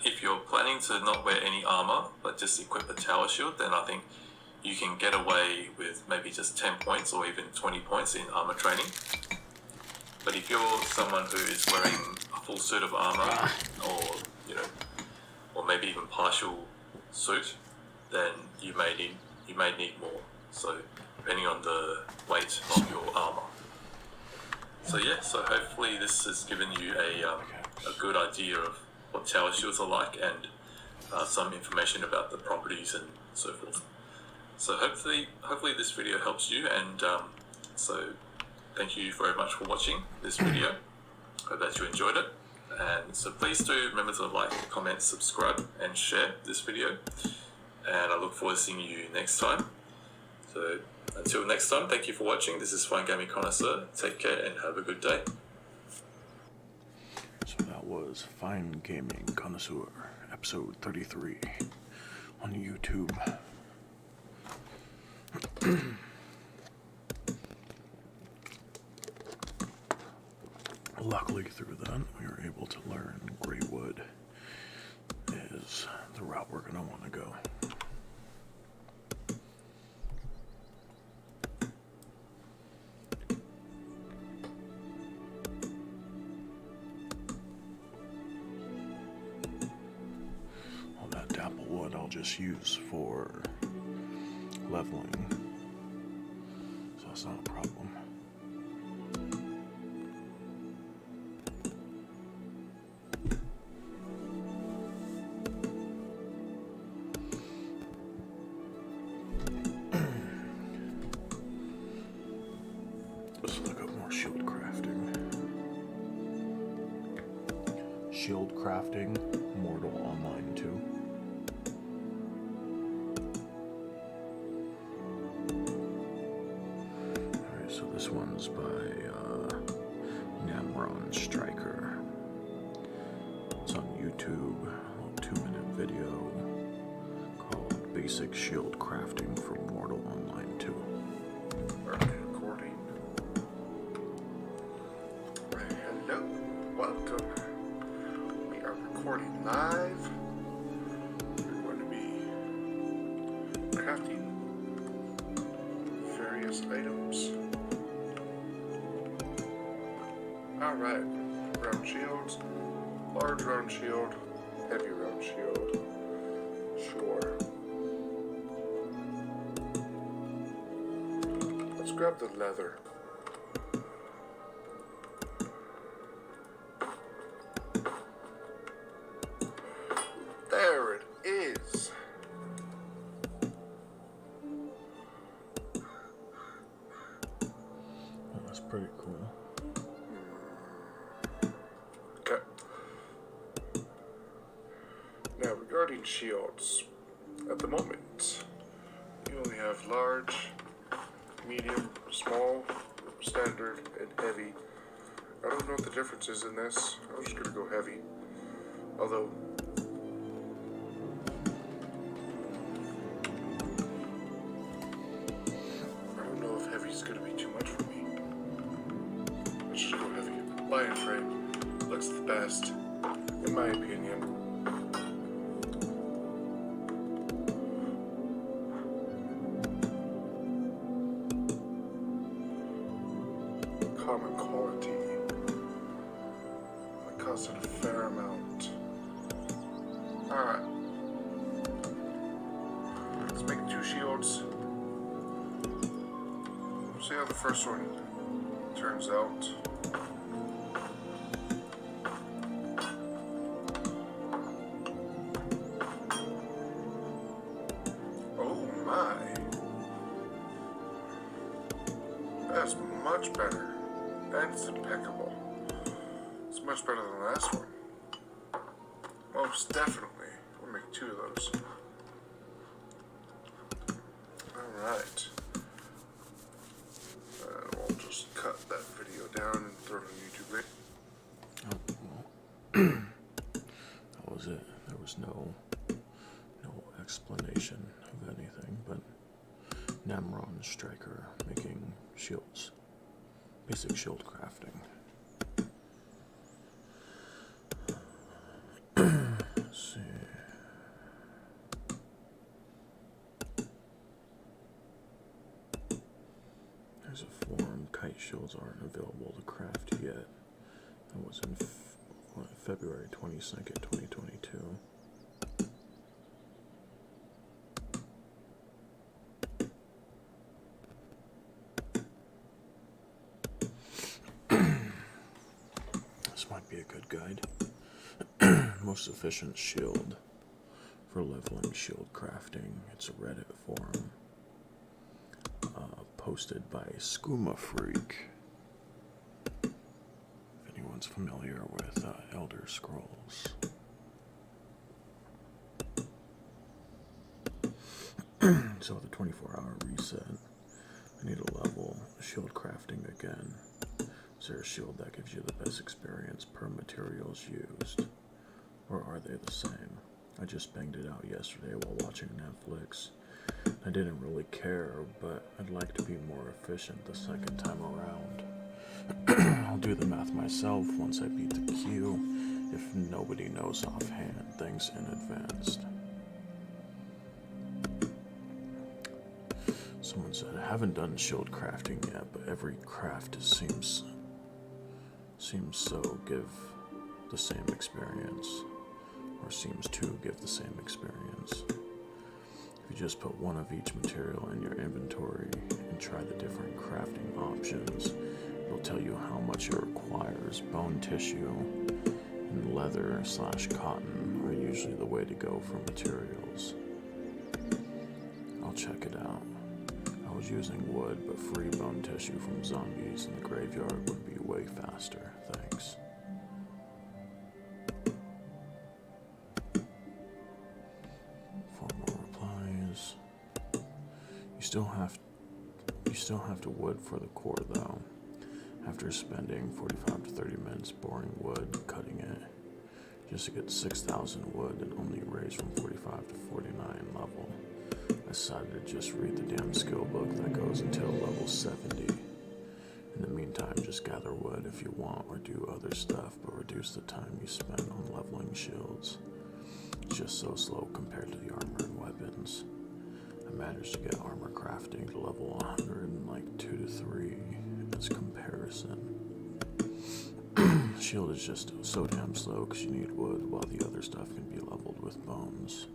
If you're planning to not wear any armor but just equip a tower shield, then I think you can get away with maybe just 10 points or even 20 points in armor training. But if you're someone who is wearing a full suit of armor, or maybe even partial suit, then you may need more. So depending on the weight of your armor. So yeah, so hopefully this has given you a good idea of what tower shields are like and some information about the properties and so forth. So hopefully this video helps you, and so thank you very much for watching this video. Hope that you enjoyed it, And so please do remember to like, comment, subscribe, and share this video. And I look forward to seeing you next time. So until next time, thank you for watching. This is Fine Gaming Connoisseur. Take care and have a good day. So that was Fine Gaming Connoisseur, episode 33 on YouTube. Luckily through that, we were able to learn Greywood is the route we're going to want to go. All that dapple wood I'll just use for leveling, so that's not a problem. Let's look up more shield crafting. Shield crafting, Mortal Online 2. Alright, so this one's by Namron Striker. It's on YouTube, a little 2-minute video called Basic Shield Crafting for Mortal Online 2. Recording. Hello, welcome. We are recording live. We're going to be crafting various items. Alright, round shields, large round shield, heavy round shield. Sure. Let's grab the leather. There it is. Oh, that's pretty cool. Okay. Now regarding shields, at the moment, you only have large, medium, small, standard, and heavy. I don't know what the difference is in this. I'm just gonna go heavy. Although, I don't know if heavy's gonna be too much for me. Let's just go heavy. Lion frame looks the best, in my opinion. Common quality. It costed a fair amount. Alright. Let's make 2 shields. See how the first one turns out. Oh my. That's much better. That's impeccable. It's much better than the last one. Most definitely. We'll make 2 of those. Alright. We'll just cut that video down and throw it on YouTube later. Oh, well. That was it. There was no explanation of anything, but Namron Striker making shields. Basic shield crafting. Let's see. There's a forum. Kite shields aren't available to craft yet. That was in February 22nd, 2022. This might be a good guide. Most efficient shield for leveling shield crafting. It's a Reddit forum posted by Skooma Freak. If anyone everyone's familiar with Elder Scrolls. So with a 24-hour reset, I need to level shield crafting again. Is there a shield that gives you the best experience per materials used? Or are they the same? I just banged it out yesterday while watching Netflix. I didn't really care, but I'd like to be more efficient the second time around. I'll do the math myself once I beat the queue, if nobody knows offhand things in advance. Someone said, I haven't done shield crafting yet, but every craft seems so give the same experience, or seems to give the same experience. If you just put one of each material in your inventory and try the different crafting options, it'll tell you how much it requires. Bone tissue and leather/cotton are usually the way to go for materials. I'll check it out. I was using wood, but free bone tissue from zombies in the graveyard would be way faster. Thanks. Four more replies. You still have to wood for the core though. After spending 45 to 30 minutes boring wood, cutting it, just to get 6,000 wood and only raise from 45 to 49 level, I decided to just read the damn skill book that goes until level 70. In the meantime, just gather wood if you want or do other stuff, but reduce the time you spend on leveling shields. It's just so slow compared to the armor and weapons. I managed to get armor crafting to level 100 in like 2 to 3 as comparison. Shield is just so damn slow because you need wood, while the other stuff can be leveled with bones.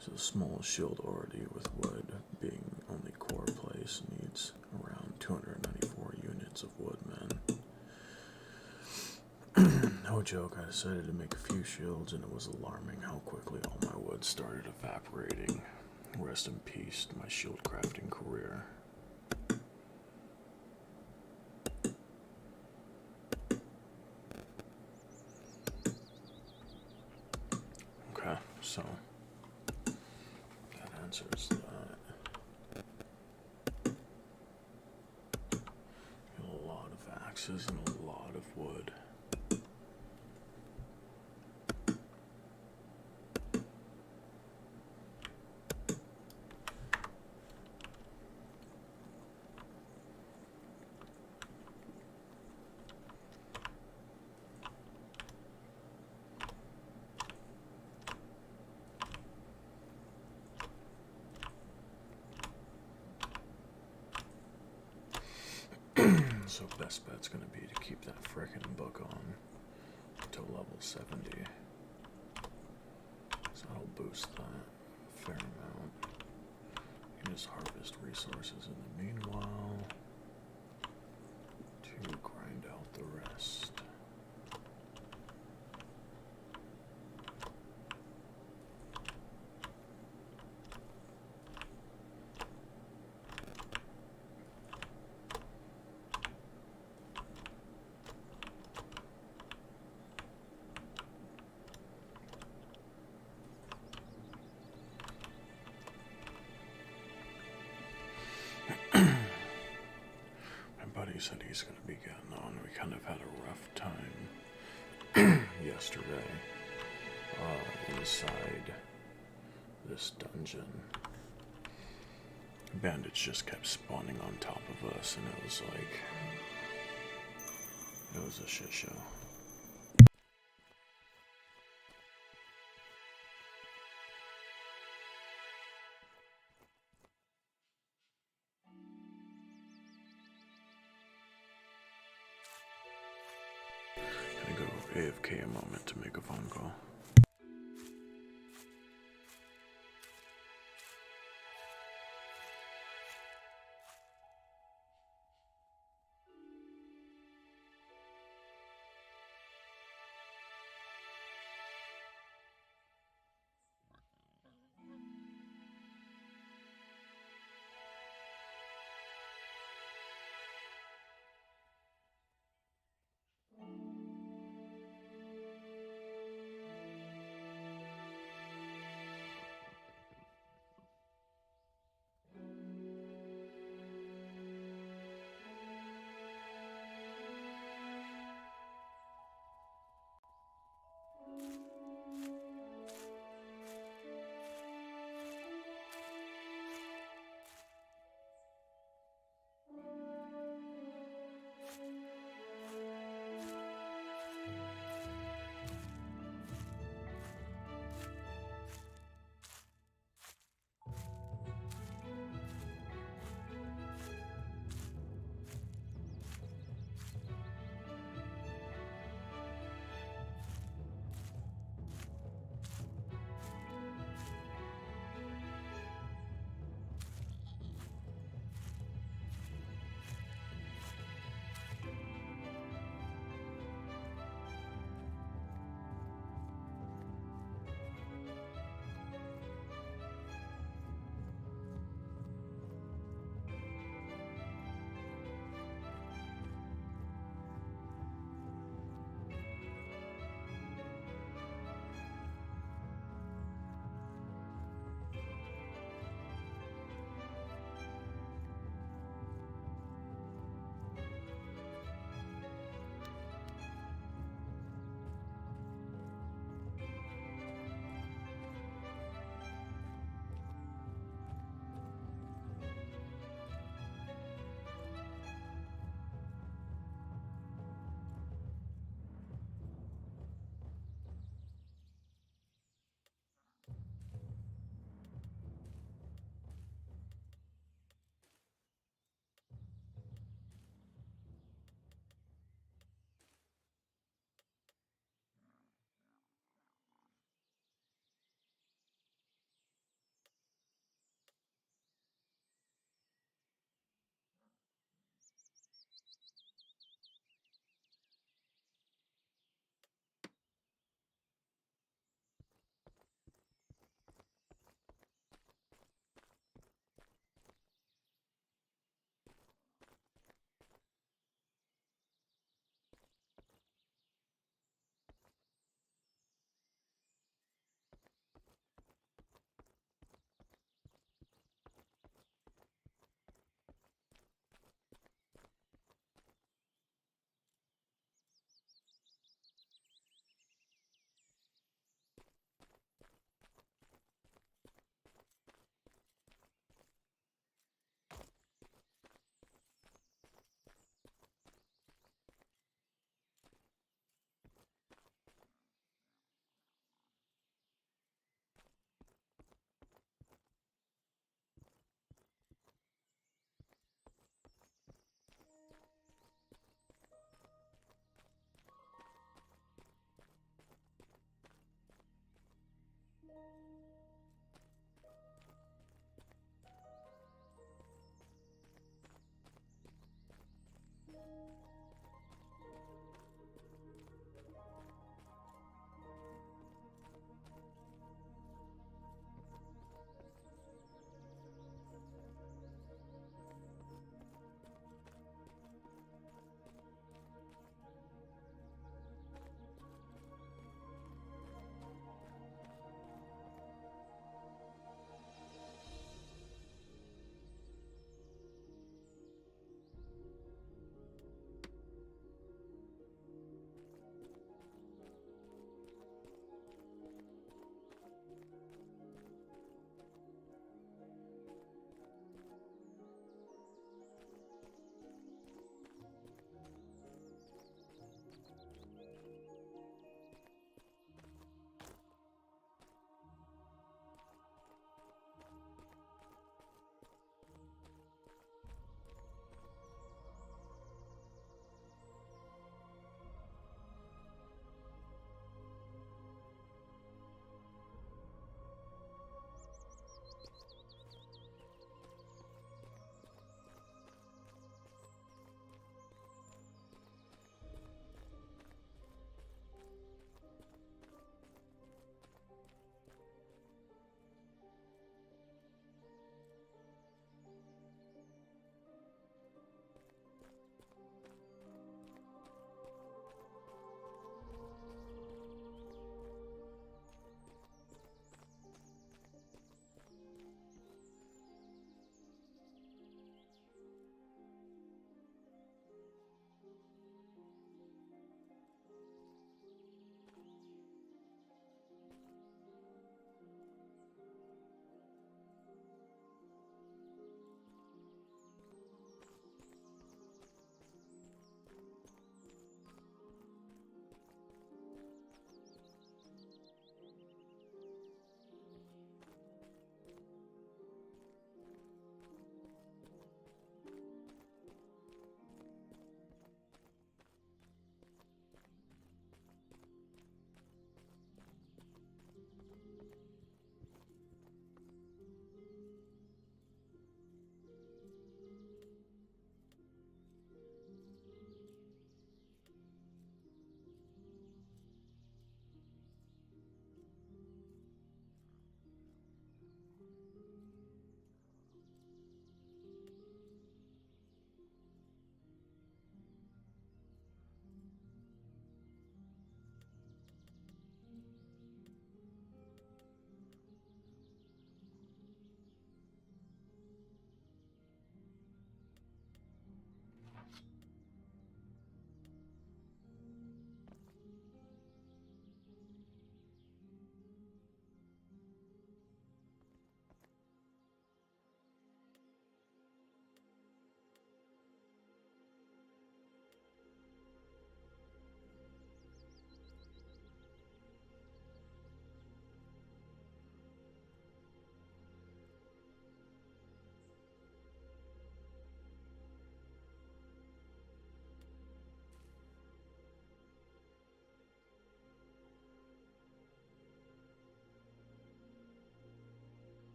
So the smallest shield already with wood being only core place needs around 294 units of wood, man. No joke, I decided to make a few shields and it was alarming how quickly all my wood started evaporating. Rest in peace to my shield crafting career. Okay, so that answers that. A lot of axes and a lot of wood. So best bet's gonna be to keep that frickin' book on until level 70. So that'll boost that a fair amount. You can just harvest resources in the meanwhile to grind out the rest. He said he's going to be getting on. We kind of had a rough time yesterday inside this dungeon. Bandits just kept spawning on top of us, and it was a shit show. AFK a moment to make a phone call.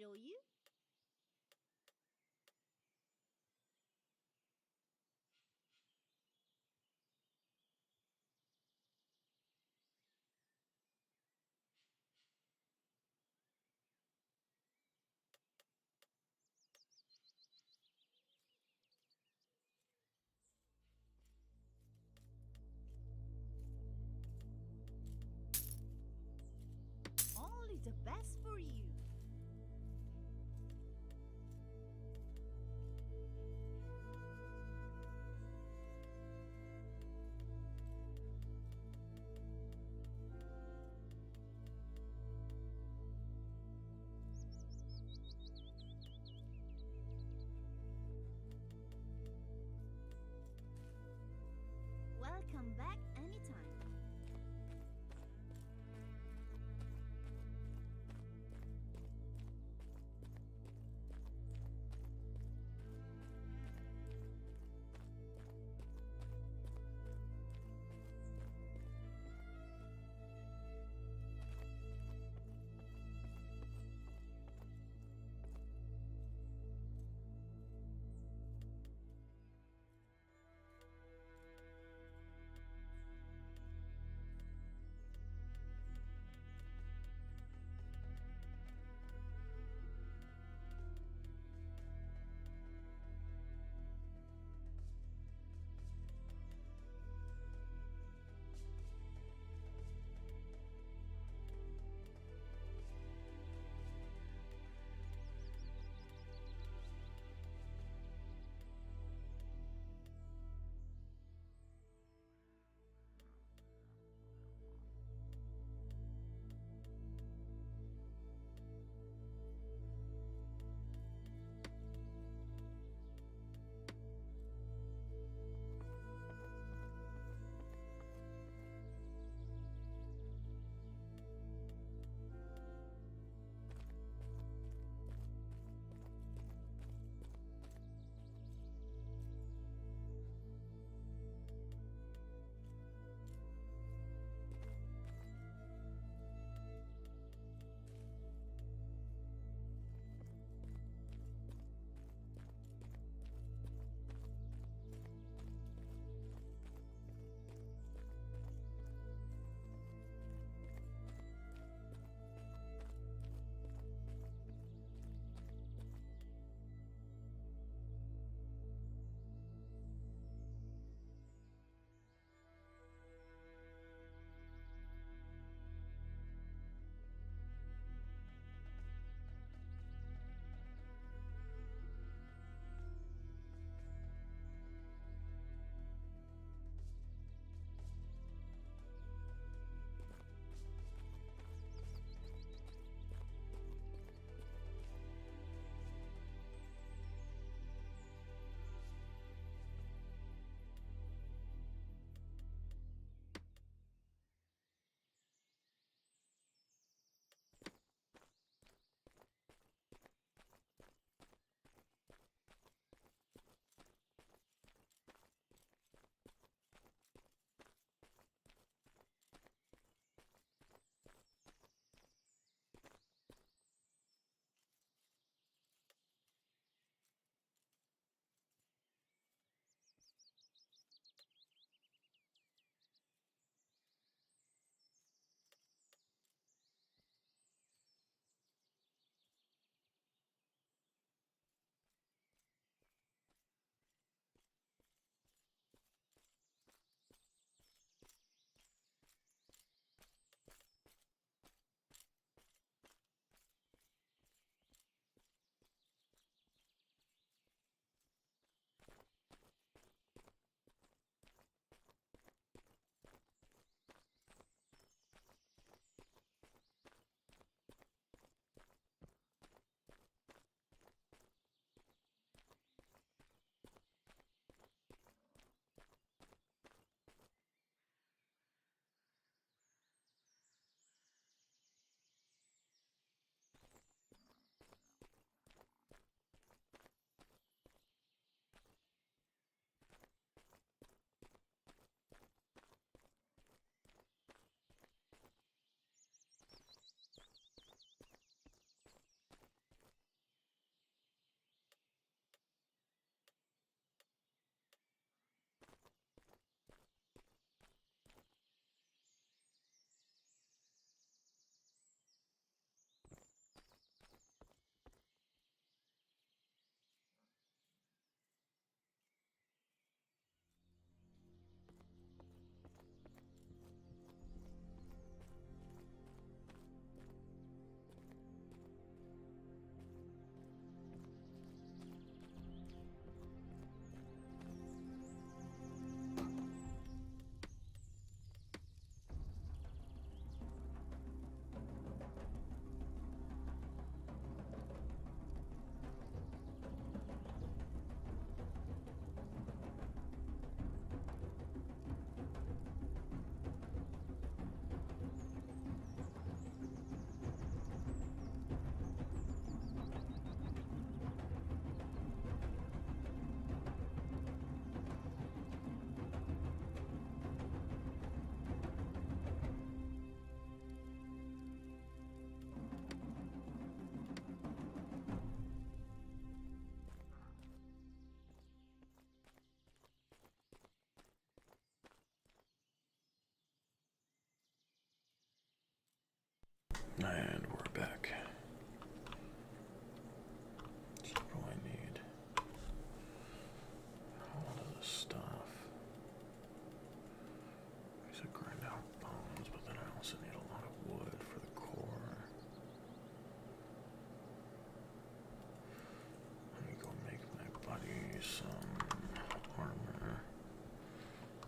show you. Only the best for you. Welcome back anytime. some armor.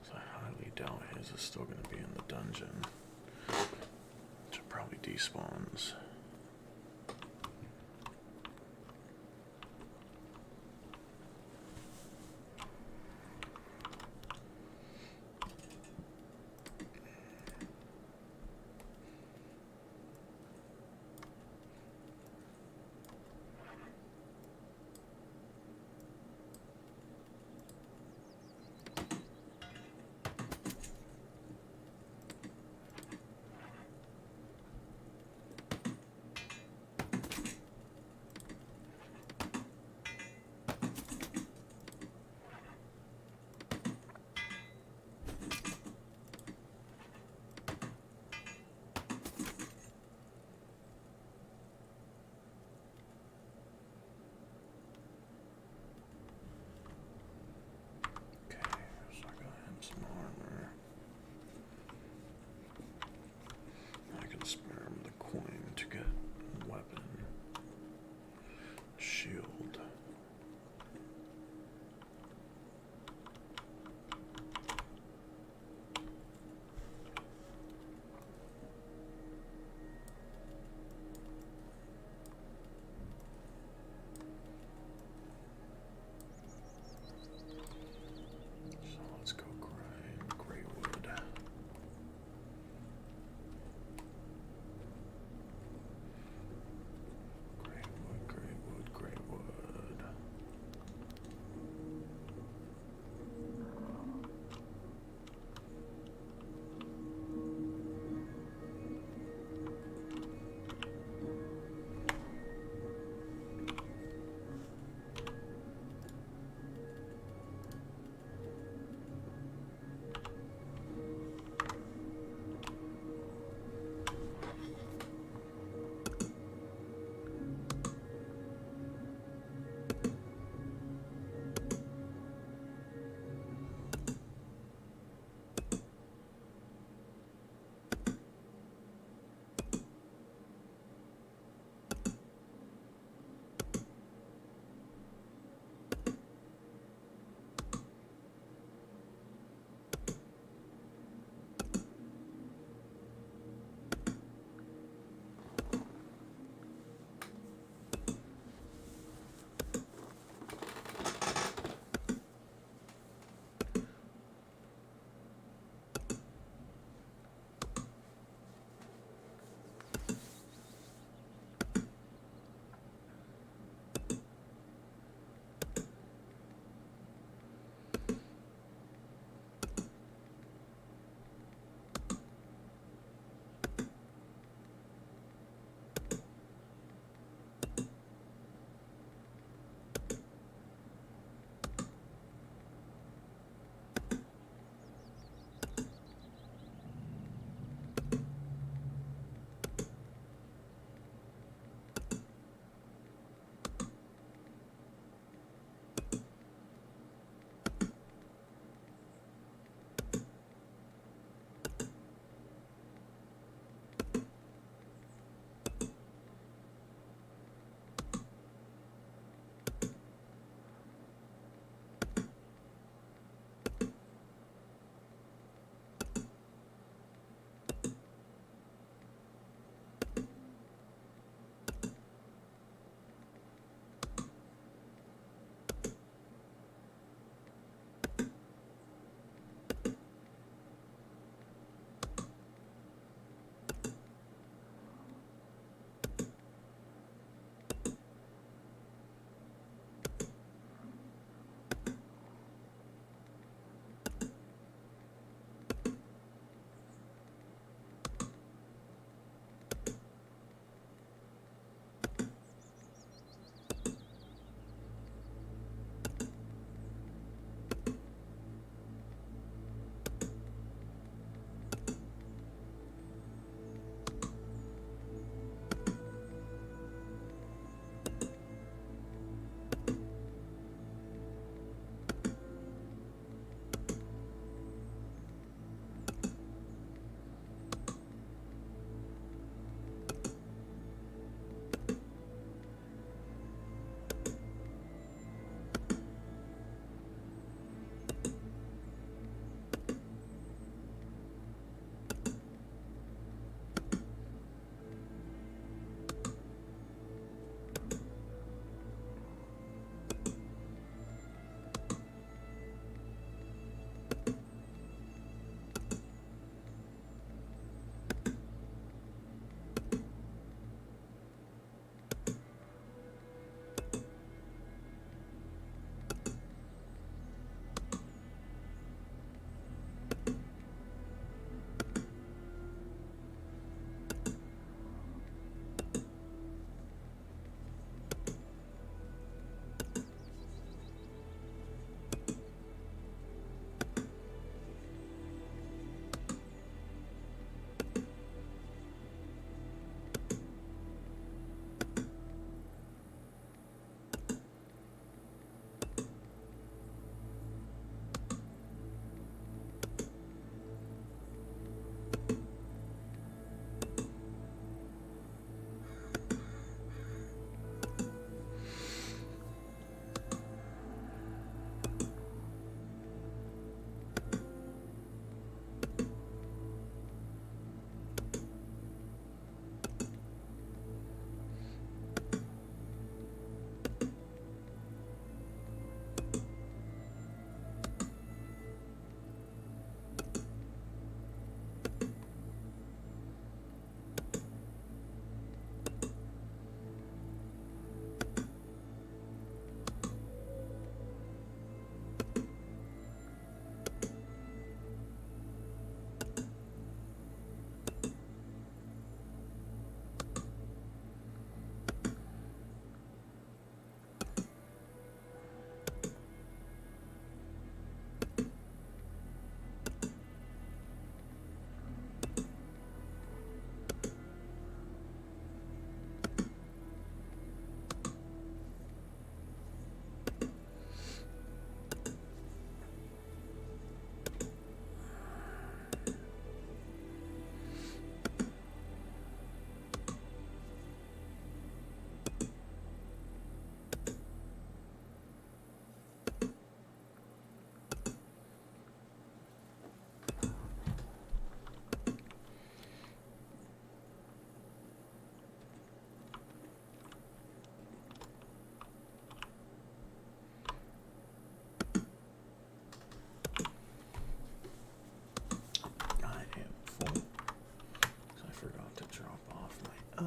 So I highly doubt his is still going to be in the dungeon. Which probably despawns.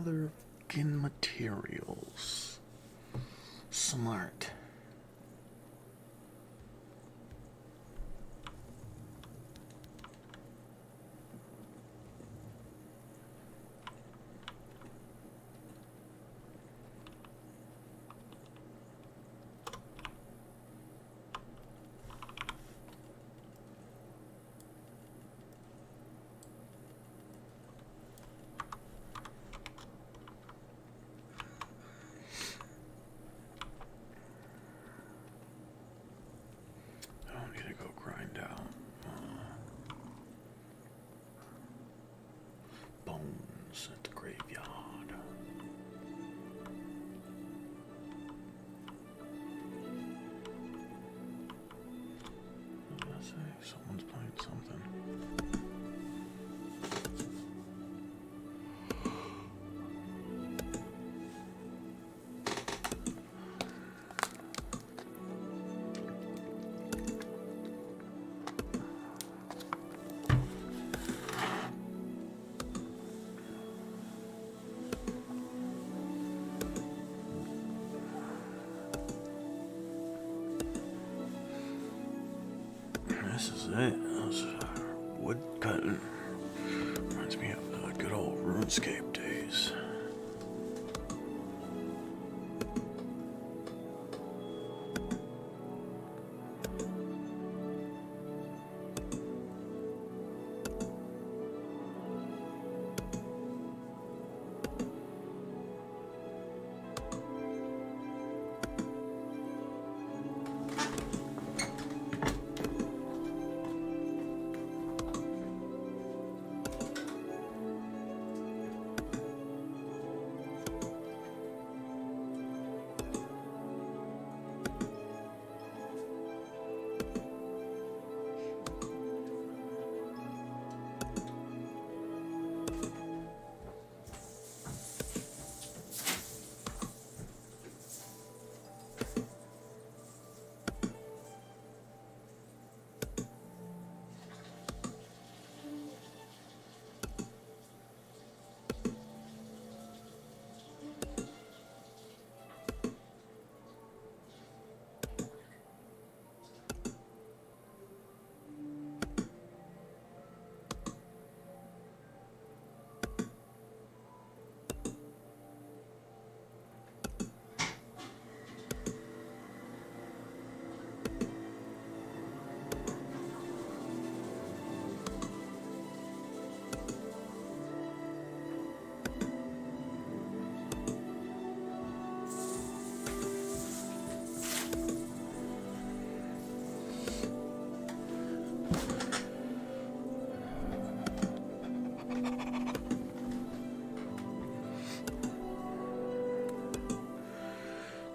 other fucking materials. Smart. I need to go grind out bones at the graveyard. What did I say? Someone's playing something. This is it. This is wood cutting. Reminds me of the good old RuneScape days.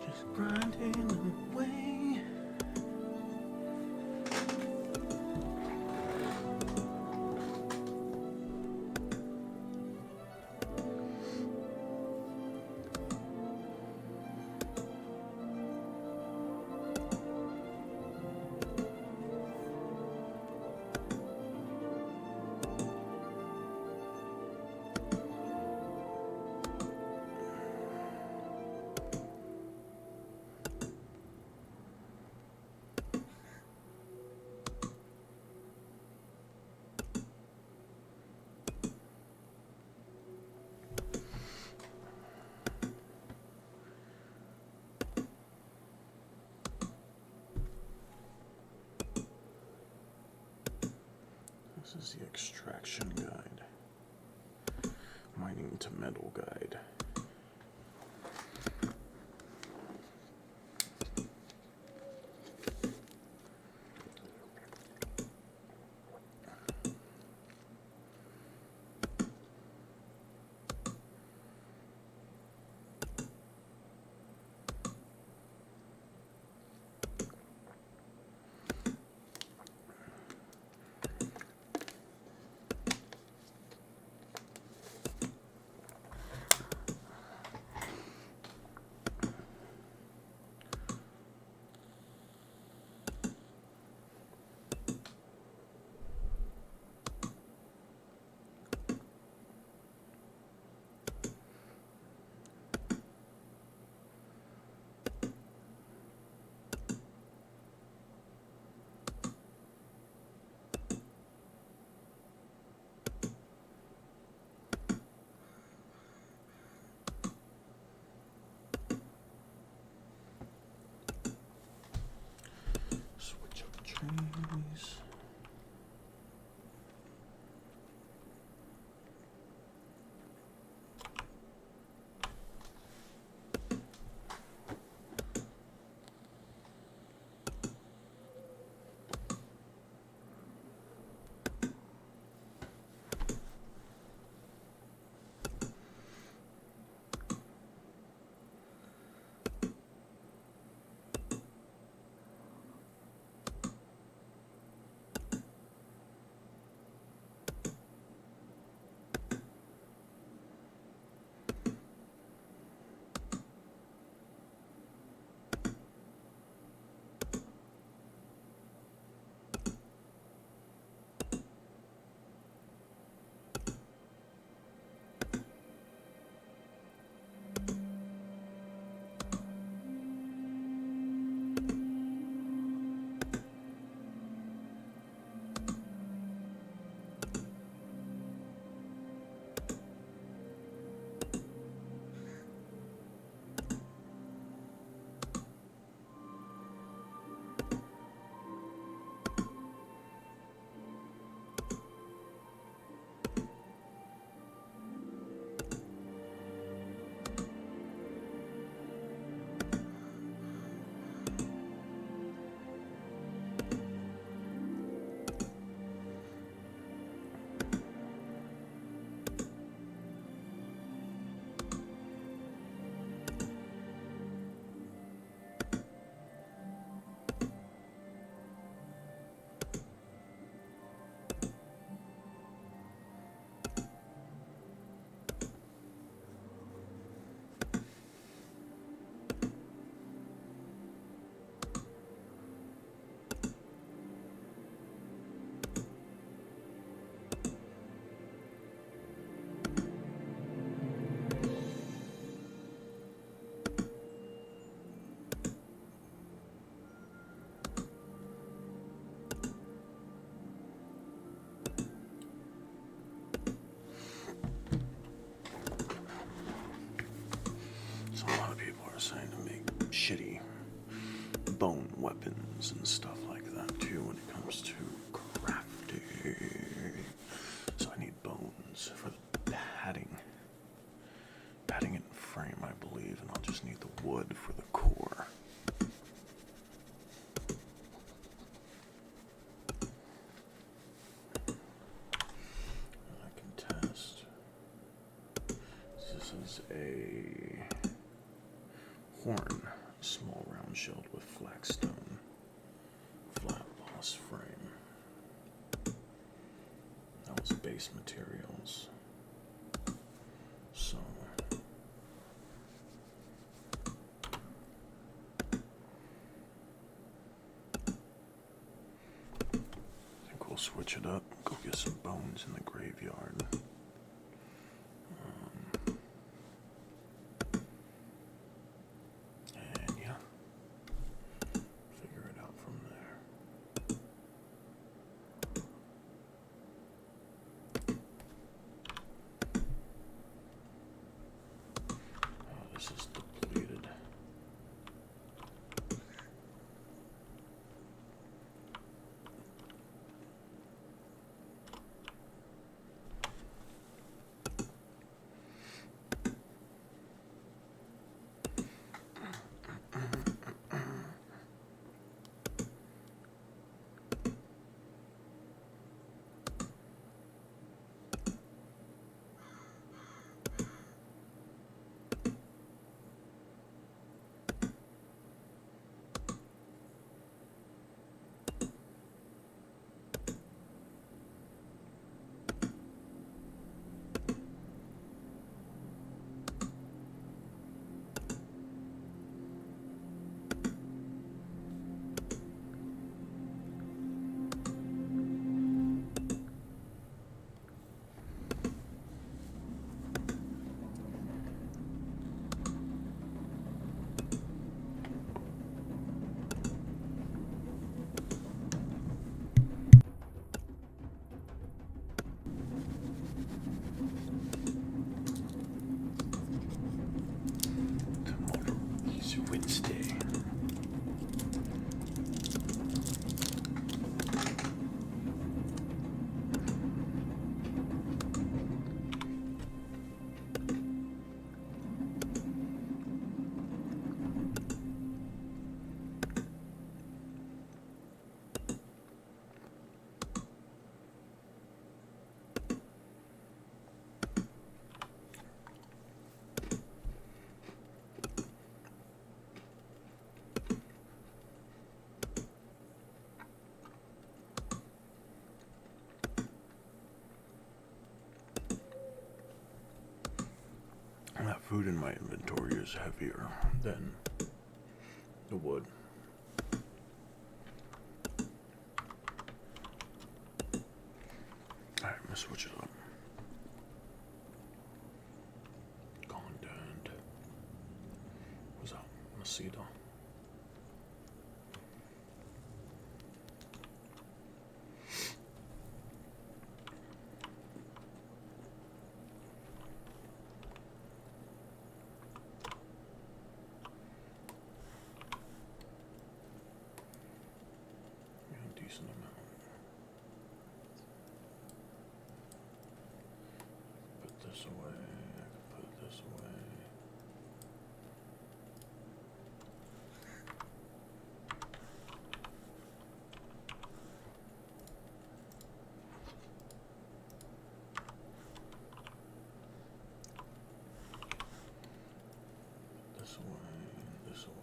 Just grinding away. This is the extraction guide. Mining to metal guide. Please. So a lot of people are saying to make shitty bone weapons and stuff like that too when it comes to crafting. So I need bones for the padding. Padding it in frame, I believe, and I'll just need the wood for the core. I can test. This is a horn, small round shelled with flagstone, flat boss frame. That was base materials. So I think we'll switch it up, go get some bones in the graveyard. And yeah, figure it out from there. Oh, this is depleted. food in my inventory is heavier than the wood. Alright, I'm gonna switch it up. Content. What's that? Mosquito. Decent amount. Put this away. I can put this away. Put this away. This away.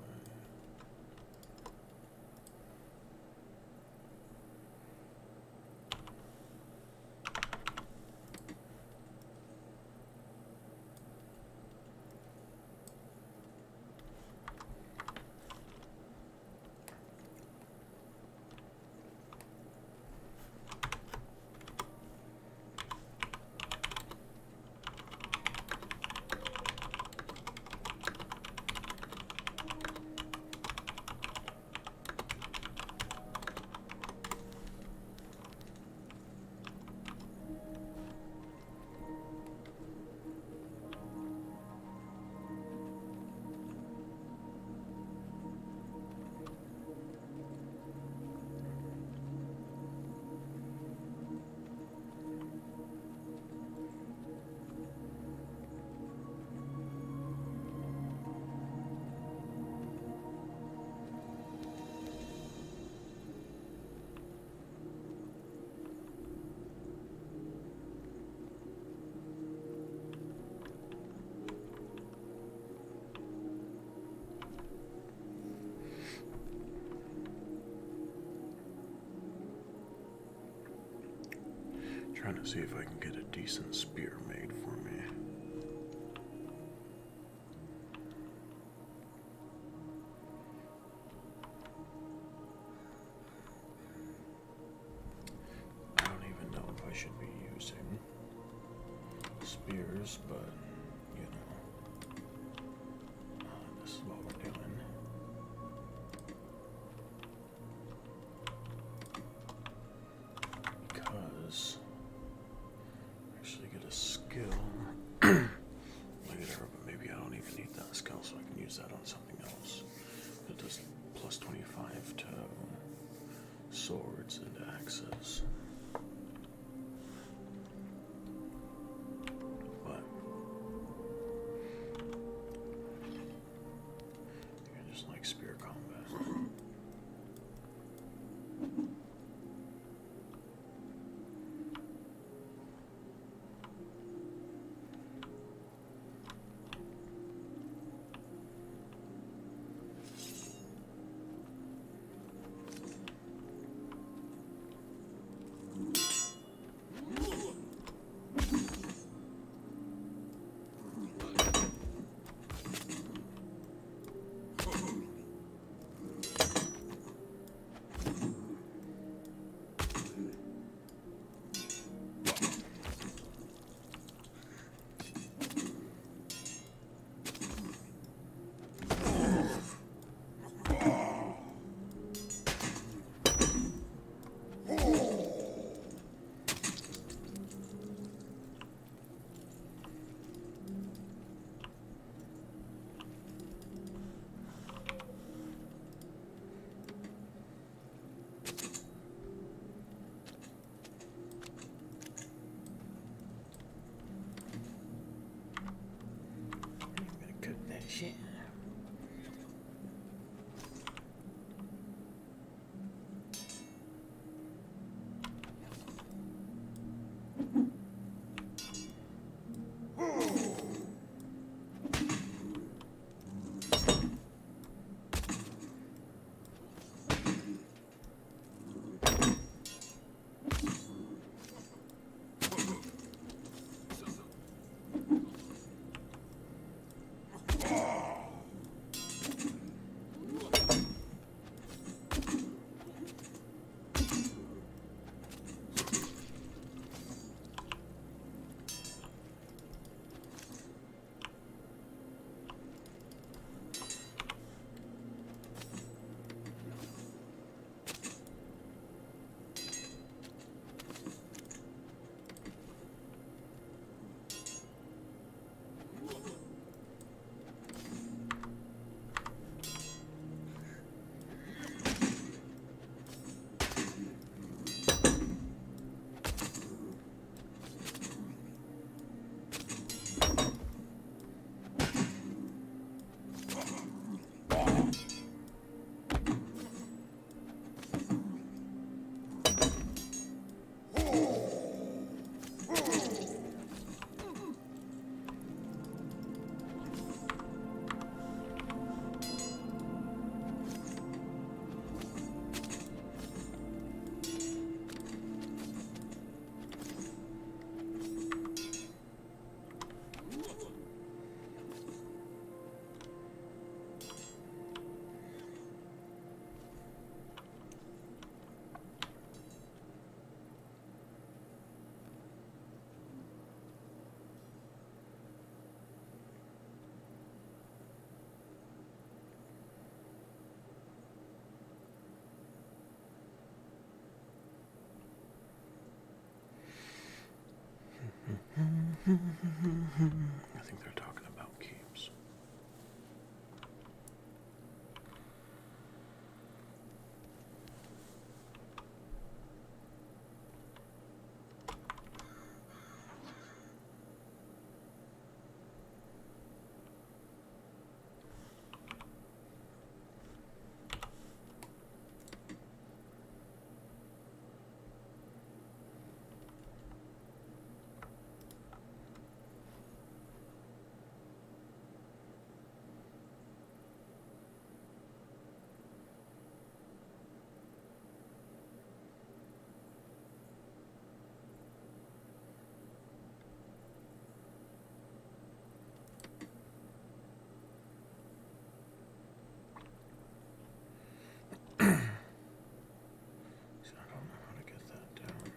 Trying to see if I can get a decent spear made for me. I don't even know if I should be using spears, but you know, this is what we're doing. Because actually get a skill. Look at her, but maybe I don't even need that skill, so I can use that on something else. It does plus 25 to swords and axes. But I just like spear combat. I think they're talking about keeps. I don't know how to get that down.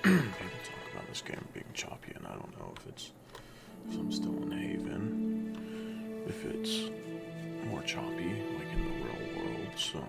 People talk about this game being choppy, and I don't know if I'm still in Haven, if it's more choppy, like in the real world, so